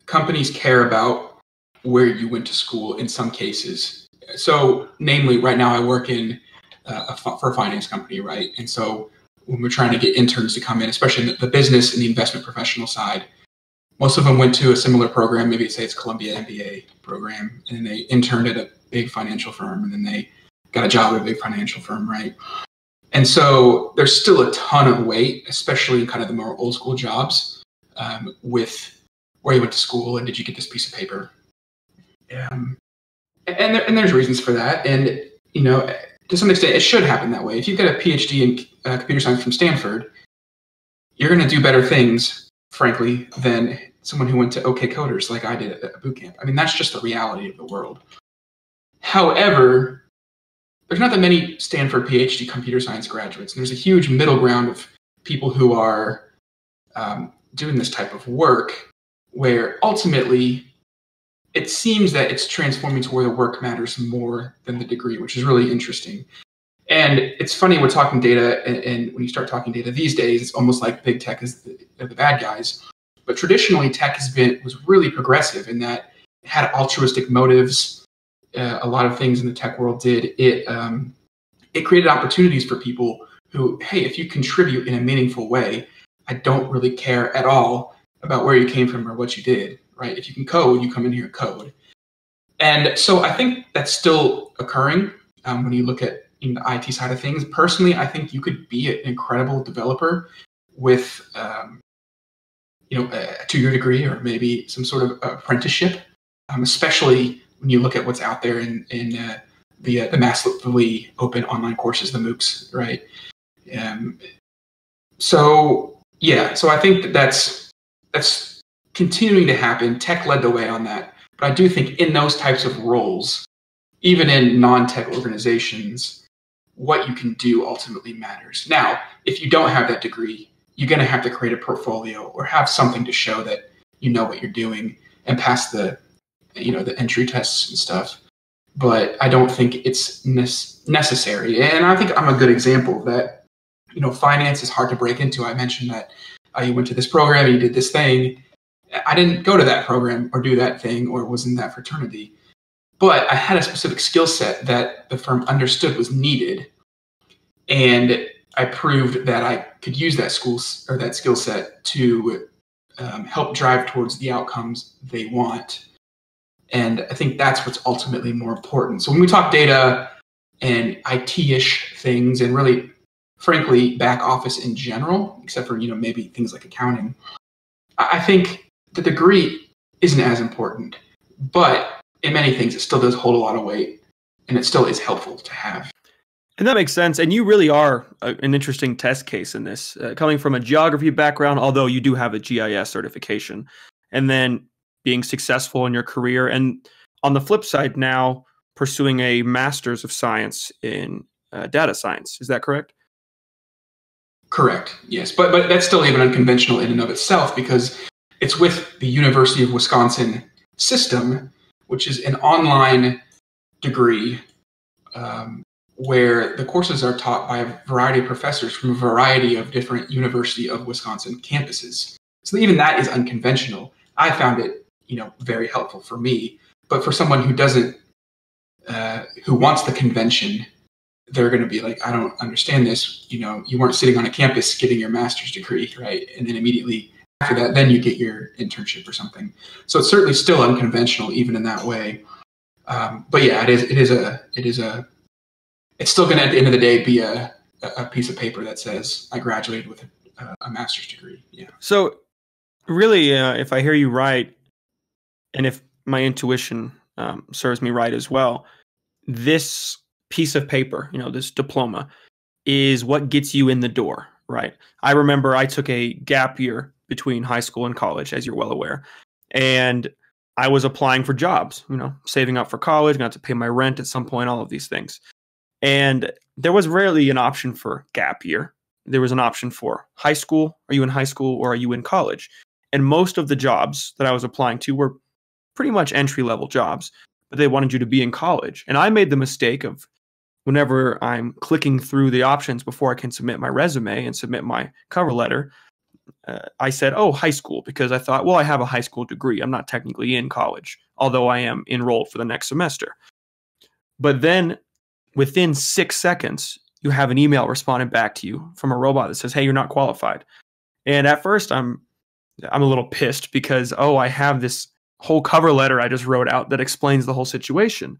companies care about where you went to school in some cases. So, namely, right now I work in for a finance company, right? And so when we're trying to get interns to come in, especially in the business and the investment professional side, most of them went to a similar program. Maybe say it's Columbia MBA program, and then they interned at a big financial firm, and then they got a job at a big financial firm, right? And so there's still a ton of weight, especially in kind of the more old school jobs, with where you went to school and did you get this piece of paper. And there's reasons for that. And, you know, to some extent, it should happen that way. If you've got a PhD in computer science from Stanford, you're going to do better things, frankly, than someone who went to OK Coders like I did at boot camp. I mean, that's just the reality of the world. However, there's not that many Stanford PhD computer science graduates. And there's a huge middle ground of people who are doing this type of work where ultimately it seems that it's transforming to where the work matters more than the degree, which is really interesting. And it's funny, we're talking data, and when you start talking data these days, it's almost like big tech is the bad guys. But traditionally, tech was really progressive in that it had altruistic motives. A lot of things in the tech world did. It created opportunities for people who, hey, if you contribute in a meaningful way, I don't really care at all about where you came from or what you did, right? If you can code, you come in here and code. And so I think that's still occurring when you look at the IT side of things. Personally, I think you could be an incredible developer with a 2-year degree or maybe some sort of apprenticeship, especially when you look at what's out there in the massively open online courses, the MOOCs, right? So I think that's continuing to happen. Tech led the way on that, but I do think in those types of roles, even in non-tech organizations, what you can do ultimately matters. Now, if you don't have that degree, you're going to have to create a portfolio or have something to show that you know what you're doing and pass the entry tests and stuff. But I don't think it's necessary. And I think I'm a good example that, finance is hard to break into. I mentioned that you went to this program, you did this thing. I didn't go to that program or do that thing or was in that fraternity. But I had a specific skill set that the firm understood was needed. And I proved that I could use that skill set to help drive towards the outcomes they want. And I think that's what's ultimately more important. So when we talk data and IT-ish things, and really, frankly, back office in general, except for maybe things like accounting, I think the degree isn't as important. But in many things, it still does hold a lot of weight, and it still is helpful to have. And that makes sense. And you really are an interesting test case in this, coming from a geography background, although you do have a GIS certification, and then being successful in your career. And on the flip side now, pursuing a master's of science in data science. Is that correct? Correct. Yes. But that's still even unconventional in and of itself, because it's with the University of Wisconsin system, which is an online degree where the courses are taught by a variety of professors from a variety of different University of Wisconsin campuses. So even that is unconventional. I found it, very helpful for me. But for someone who doesn't, who wants the convention, they're going to be like, I don't understand this. You weren't sitting on a campus getting your master's degree, right? And then immediately after that, then you get your internship or something. So it's certainly still unconventional, even in that way. But yeah, it's still going to, at the end of the day, be a piece of paper that says I graduated with a master's degree. Yeah. So really, if I hear you right, and if my intuition serves me right as well, this piece of paper, this diploma, is what gets you in the door, right? I remember I took a gap year between high school and college, as you're well aware. And I was applying for jobs, saving up for college, got to pay my rent at some point, all of these things. And there was rarely an option for gap year. There was an option for high school. Are you in high school or are you in college? And most of the jobs that I was applying to were pretty much entry-level jobs, but they wanted you to be in college. And I made the mistake of, whenever I'm clicking through the options before I can submit my resume and submit my cover letter, I said, oh, high school, because I thought, well, I have a high school degree. I'm not technically in college, although I am enrolled for the next semester. But then within 6 seconds, you have an email responding back to you from a robot that says, hey, you're not qualified. And at first, I'm a little pissed because, oh, I have this whole cover letter I just wrote out that explains the whole situation.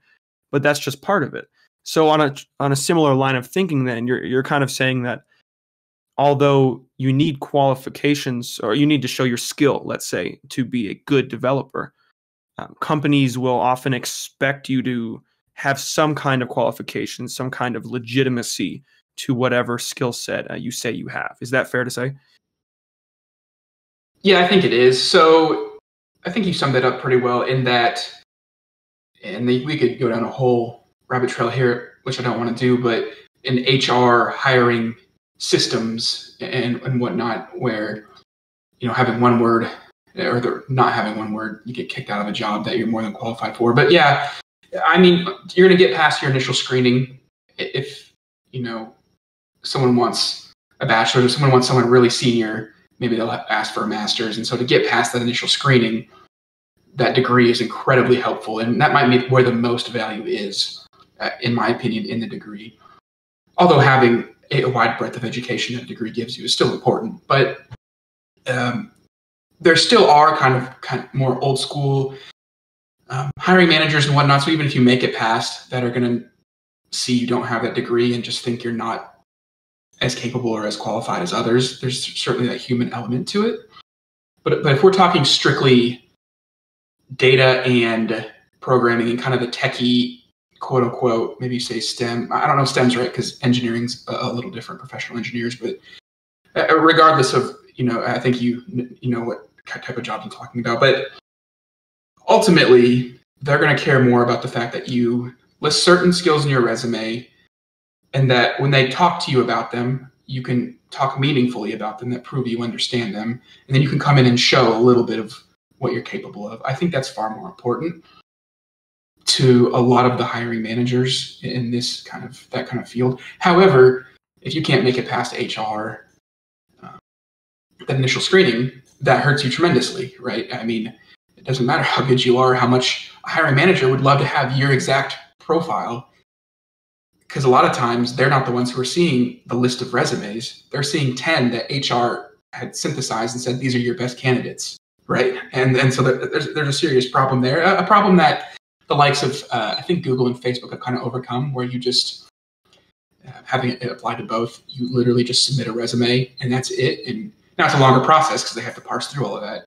But that's just part of it. So on a similar line of thinking, then you're kind of saying that although you need qualifications or you need to show your skill, let's say, to be a good developer, companies will often expect you to have some kind of qualification, some kind of legitimacy to whatever skill set you say you have. Is that fair to say? Yeah, I think it is. So I think you summed it up pretty well in that, and we could go down a whole rabbit trail here, which I don't want to do, but in HR hiring systems and whatnot, where, having one word or not having one word, you get kicked out of a job that you're more than qualified for. But yeah, I mean, you're going to get past your initial screening. If, someone wants a bachelor's or someone wants someone really senior, maybe they'll ask for a master's. And so to get past that initial screening, that degree is incredibly helpful. And that might be where the most value is, in my opinion, in the degree. Although having a wide breadth of education that a degree gives you is still important. But there still are kind of more old school hiring managers and whatnot. So even if you make it past, that are going to see you don't have that degree and just think you're not as capable or as qualified as others. There's certainly that human element to it. But if we're talking strictly data and programming and kind of the techie, quote unquote, maybe you say STEM. I don't know if STEM's right because engineering's a little different, professional engineers. But regardless of, I think you know what type of jobs I'm talking about. But ultimately, they're going to care more about the fact that you list certain skills in your resume, and that when they talk to you about them, you can talk meaningfully about them that prove you understand them. And then you can come in and show a little bit of what you're capable of. I think that's far more important to a lot of the hiring managers in that kind of field. However, if you can't make it past HR, that initial screening, that hurts you tremendously, right? I mean, it doesn't matter how good you are, how much a hiring manager would love to have your exact profile, because a lot of times they're not the ones who are seeing the list of resumes. They're seeing 10 that HR had synthesized and said, these are your best candidates, right? And so there's a serious problem there, a problem that the likes of, I think Google and Facebook have kind of overcome, where you just, having it apply to both, you literally just submit a resume and that's it. And now it's a longer process because they have to parse through all of that,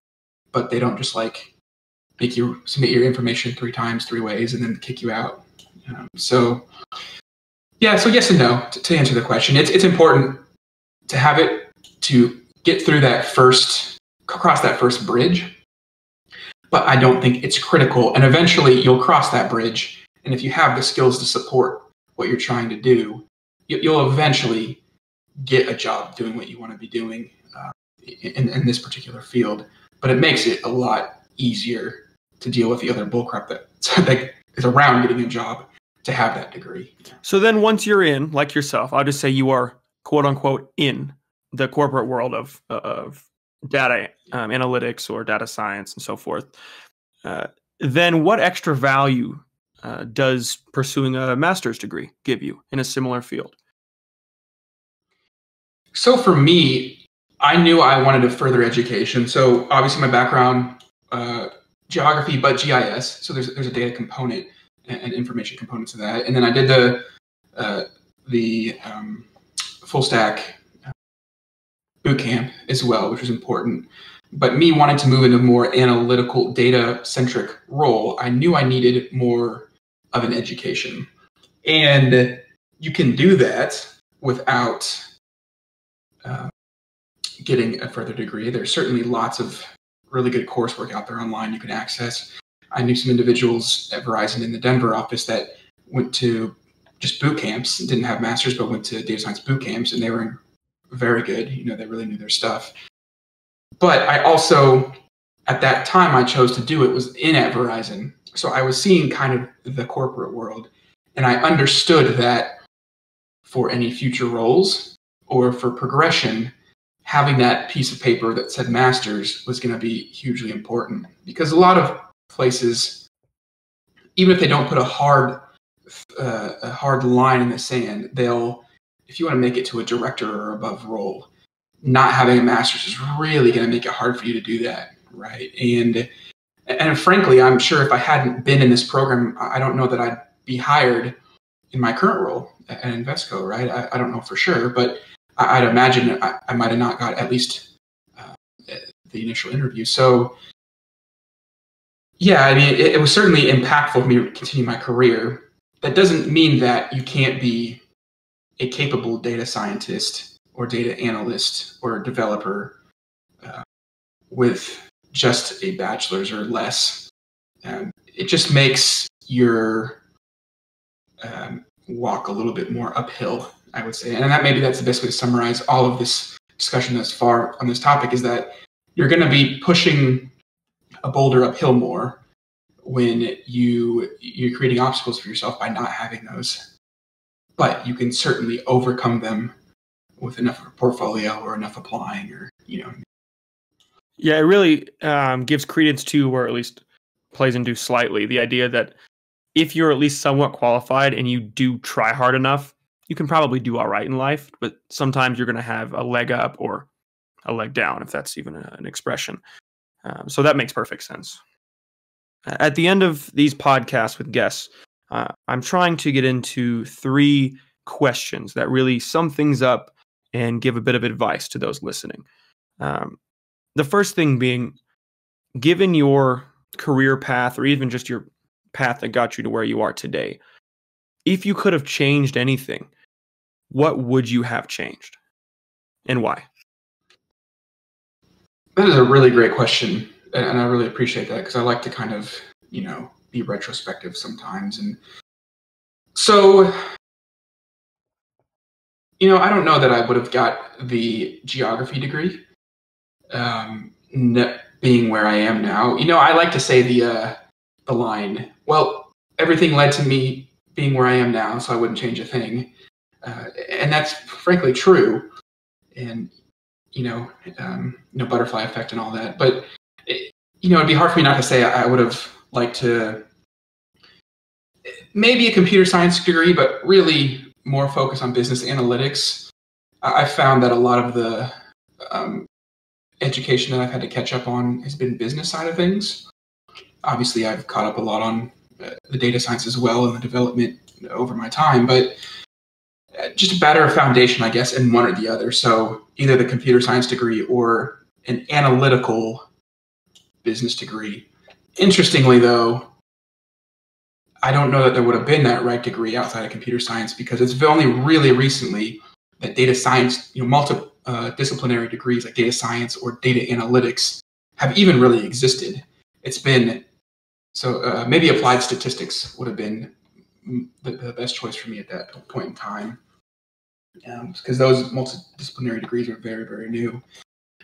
but they don't just make you submit your information 3 times, 3 ways, and then kick you out. So yes and no, to answer the question. It's important to have it to get through cross that first bridge, but I don't think it's critical. And eventually you'll cross that bridge. And if you have the skills to support what you're trying to do, you'll eventually get a job doing what you want to be doing in this particular field. But it makes it a lot easier to deal with the other bullcrap that is around getting a job to have that degree. So then once you're in, like yourself, I'll just say you are, quote unquote, in the corporate world of data analytics or data science and so forth, then what extra value does pursuing a master's degree give you in a similar field? So for me, I knew I wanted a further education. So obviously my background, geography, but GIS. So there's a data component and information component to that. And then I did the full stack bootcamp as well, which was important. But me wanting to move into a more analytical, data-centric role, I knew I needed more of an education. And you can do that without getting a further degree. There's certainly lots of really good coursework out there online you can access. I knew some individuals at Verizon in the Denver office that went to just boot camps, didn't have masters, but went to data science boot camps, and they were very good. They really knew their stuff. But I also, at that time, I chose to do it was in at Verizon. So I was seeing kind of the corporate world, and I understood that for any future roles or for progression, having that piece of paper that said masters was going to be hugely important, because a lot of places, even if they don't put a hard line in the sand, they'll, if you want to make it to a director or above role, not having a master's is really going to make it hard for you to do that, right? And frankly, I'm sure if I hadn't been in this program, I don't know that I'd be hired in my current role at Invesco, right? I don't know for sure, but I'd imagine I might have not got at least the initial interview. So yeah, I mean, it was certainly impactful for me to continue my career. That doesn't mean that you can't be a capable data scientist or data analyst or developer with just a bachelor's or less. It just makes your walk a little bit more uphill, I would say. And maybe that's the best way to summarize all of this discussion thus far on this topic, is that you're going to be pushing a boulder uphill more when you're creating obstacles for yourself by not having those. But you can certainly overcome them with enough of a portfolio or enough applying, or Yeah, it really gives credence to, or at least plays into slightly, the idea that if you're at least somewhat qualified and you do try hard enough, you can probably do all right in life. But sometimes you're going to have a leg up or a leg down, if that's even an expression. So that makes perfect sense. At the end of these podcasts with guests, I'm trying to get into 3 questions that really sum things up and give a bit of advice to those listening. The first thing being, given your career path or even just your path that got you to where you are today, if you could have changed anything, what would you have changed and why? That is a really great question, and I really appreciate that, because I like to kind of, be retrospective sometimes. And so, I don't know that I would have got the geography degree, being where I am now. I like to say the line, well, everything led to me being where I am now, so I wouldn't change a thing. And that's frankly true. And, butterfly effect and all that. But, it'd be hard for me not to say I would have liked to maybe a computer science degree, but really more focus on business analytics. I found that a lot of the education that I've had to catch up on has been business side of things. Obviously, I've caught up a lot on the data science as well and the development over my time, but just a better foundation, I guess, in one or the other. So either the computer science degree or an analytical business degree. Interestingly, though, I don't know that there would have been that right degree outside of computer science, because it's only really recently that data science, multidisciplinary degrees like data science or data analytics have even really existed. It's been, so maybe applied statistics would have been the best choice for me at that point in time, because those multidisciplinary degrees are very, very new.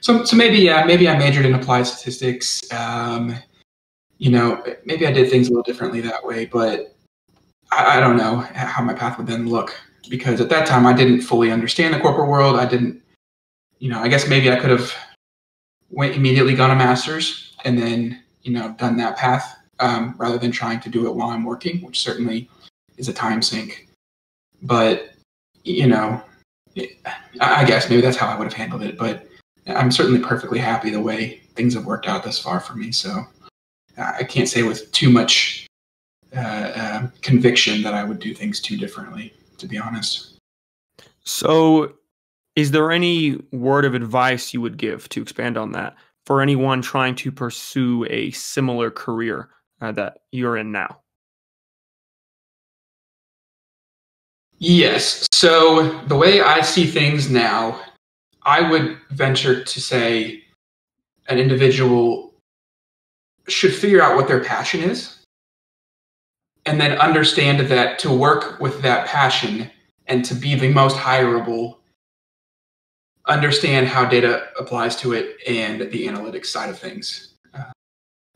So maybe I majored in applied statistics. Maybe I did things a little differently that way, but I don't know how my path would then look, because at that time I didn't fully understand the corporate world. I didn't, I guess maybe I could have immediately gone a master's and then, done that path rather than trying to do it while I'm working, which certainly is a time sink. But, I guess maybe that's how I would have handled it. But I'm certainly perfectly happy the way things have worked out thus far for me. So I can't say with too much conviction that I would do things too differently, to be honest. So is there any word of advice you would give, to expand on that, for anyone trying to pursue a similar career that you're in now? Yes. So the way I see things now, I would venture to say an individual should figure out what their passion is, and then understand that to work with that passion and to be the most hireable, understand how data applies to it and the analytics side of things.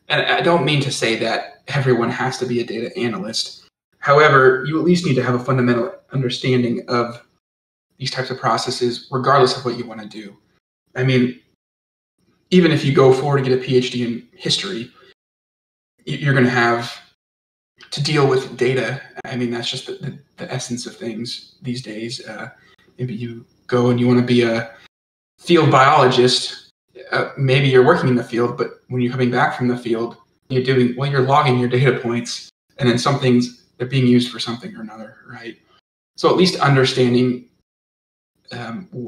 And I don't mean to say that everyone has to be a data analyst. However, you at least need to have a fundamental understanding of these types of processes, regardless of what you want to do. I mean, even if you go forward and get a PhD in history, you're going to have to deal with data. I mean, that's just the essence of things these days. Maybe you go and you want to be a field biologist. Maybe you're working in the field, but when you're coming back from the field, you're logging your data points, and then some things, they're being used for something or another, right? So at least understanding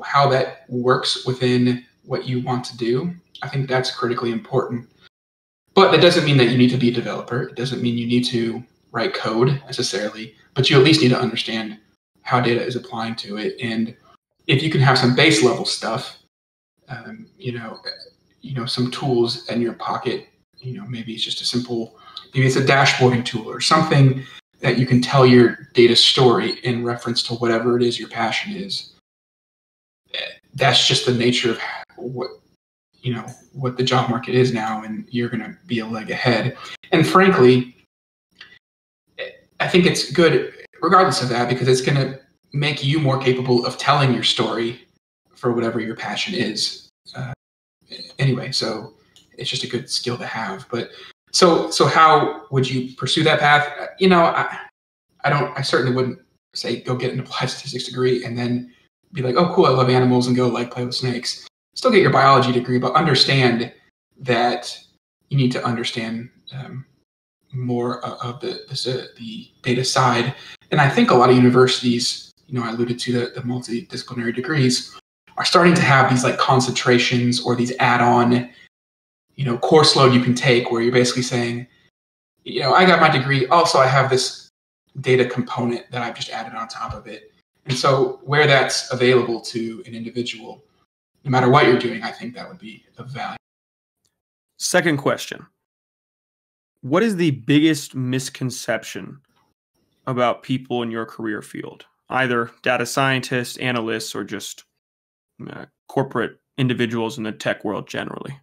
how that works within what you want to do, I think that's critically important. But that doesn't mean that you need to be a developer. It doesn't mean you need to write code necessarily, but you at least need to understand how data is applying to it. And if you can have some base level stuff, some tools in your pocket, maybe it's just maybe it's a dashboarding tool or something that you can tell your data story in reference to whatever it is your passion is. That's just the nature of what the job market is now, and you're going to be a leg ahead. And frankly, I think it's good regardless of that, because it's going to make you more capable of telling your story for whatever your passion is. Anyway, so it's just a good skill to have. But so how would you pursue that path? I certainly wouldn't say go get an applied statistics degree and then be like, oh, cool, I love animals, and go play with snakes. Still get your biology degree, but understand that you need to understand more of the data side. And I think a lot of universities, I alluded to the multidisciplinary degrees, are starting to have these concentrations or these add-on, course load you can take where you're basically saying, I got my degree, also I have this data component that I've just added on top of it. And so where that's available to an individual, no matter what you're doing, I think that would be of value. Second question. What is the biggest misconception about people in your career field, either data scientists, analysts, or just corporate individuals in the tech world generally?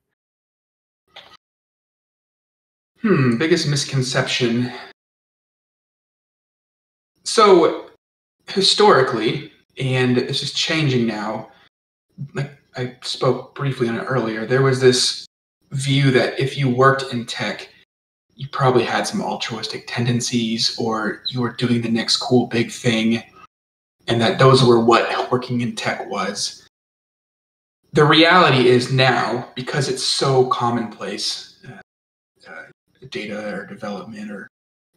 Biggest misconception. So historically, and this is changing now, like I spoke briefly on it earlier, there was this view that if you worked in tech, you probably had some altruistic tendencies, or you were doing the next cool big thing, and that those were what working in tech was. The reality is now, because it's so commonplace, data or development or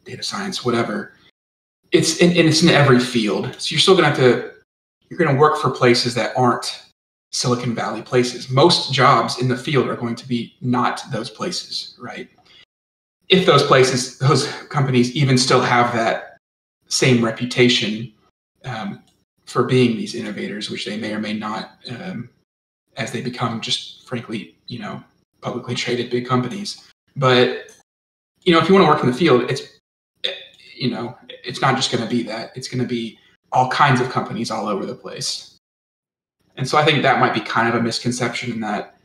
data science, whatever, it's in every field. So you're still going to work for places that aren't Silicon Valley places. Most jobs in the field are going to be not those places, right? If those companies even still have that same reputation for being these innovators, which they may or may not, as they become just frankly, publicly traded big companies. But, if you want to work in the field, it's not just going to be that. It's going to be all kinds of companies all over the place. And so I think that might be kind of a misconception, in that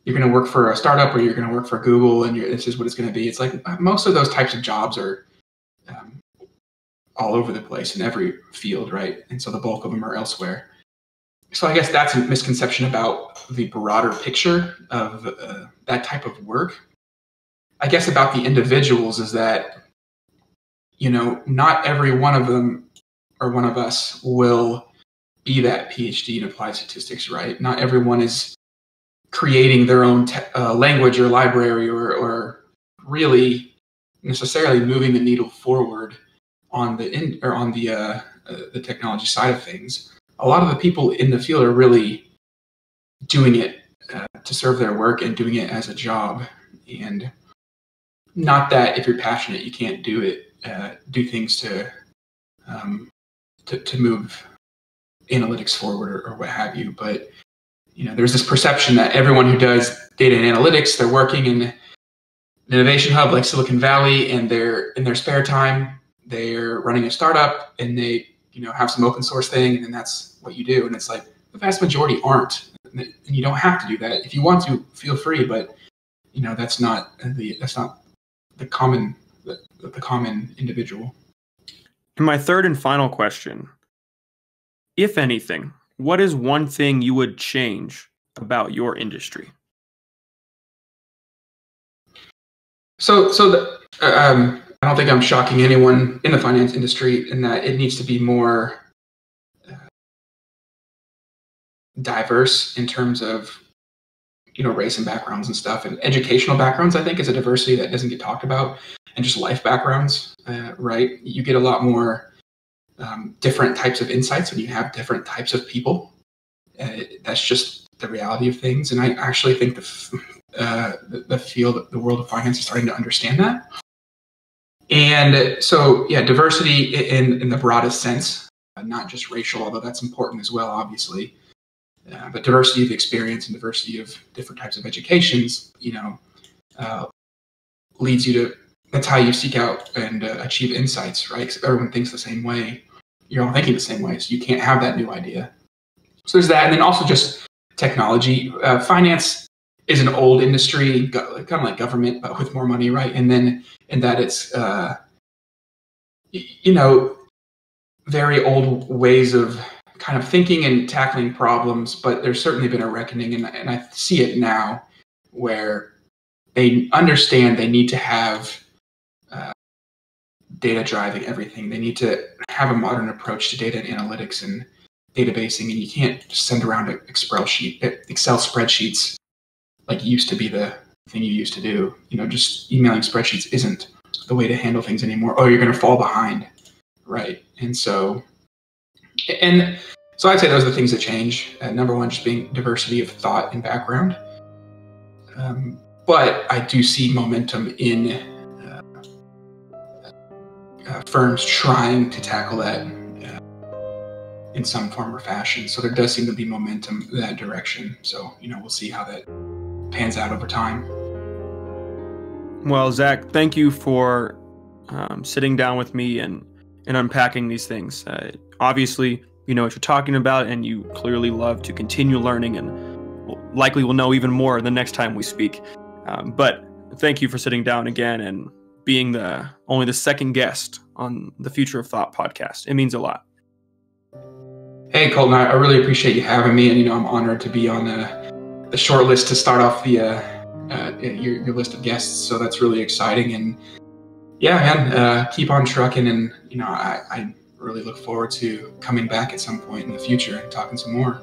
you're going to work for a startup or you're going to work for Google and this is what it's going to be. It's like most of those types of jobs are all over the place in every field, right? And so the bulk of them are elsewhere. So I guess that's a misconception about the broader picture of that type of work. I guess about the individuals is that, not every one of them or one of us will be that PhD in applied statistics, right? Not everyone is creating their own language or library or really necessarily moving the needle forward on the technology side of things. A lot of the people in the field are really doing it to serve their work and doing it as a job. And not that if you're passionate, you can't do it, do things to move analytics forward or what have you. But, there's this perception that everyone who does data and analytics, they're working in an innovation hub like Silicon Valley, and they're in their spare time, they're running a startup, and they, have some open source thing, and then that's what you do. And it's like the vast majority aren't, and you don't have to do that. If you want to, feel free, but that's not the common individual. And my third and final question: if anything, what is one thing you would change about your industry? I don't think I'm shocking anyone in the finance industry in that it needs to be more diverse in terms of, race and backgrounds and stuff. And educational backgrounds, I think, is a diversity that doesn't get talked about, and just life backgrounds, right? You get a lot more different types of insights when you have different types of people. That's just the reality of things. And I actually think the world of finance is starting to understand that. And so, diversity in the broadest sense, not just racial, although that's important as well, obviously, but diversity of experience and diversity of different types of educations, leads you to, that's how you seek out and achieve insights, right? Because everyone thinks the same way. You're all thinking the same way, so you can't have that new idea. So there's that. And then also just technology. Finance is an old industry, kind of like government, but with more money, right? And then in that it's, very old ways of kind of thinking and tackling problems, but there's certainly been a reckoning, and I see it now, where they understand they need to have data driving everything. They need to have a modern approach to data and analytics and databasing, and you can't just send around Excel spreadsheets like it used to be the thing you used to do. Just emailing spreadsheets isn't the way to handle things anymore. Oh, you're going to fall behind, right? And so I'd say those are the things that change. Number one, just being diversity of thought and background. But I do see momentum in firms trying to tackle that in some form or fashion. So there does seem to be momentum in that direction. So, we'll see how that pans out over time. Well, Zach, thank you for sitting down with me and unpacking these things. Obviously, you know what you're talking about, and you clearly love to continue learning, and likely will know even more the next time we speak. But thank you for sitting down again and being only the second guest on the Future of Thought podcast. It means a lot. Hey, Colton, I really appreciate you having me, and I'm honored to be on the short list to start off your list of guests. So that's really exciting, and keep on trucking, and I really look forward to coming back at some point in the future and talking some more.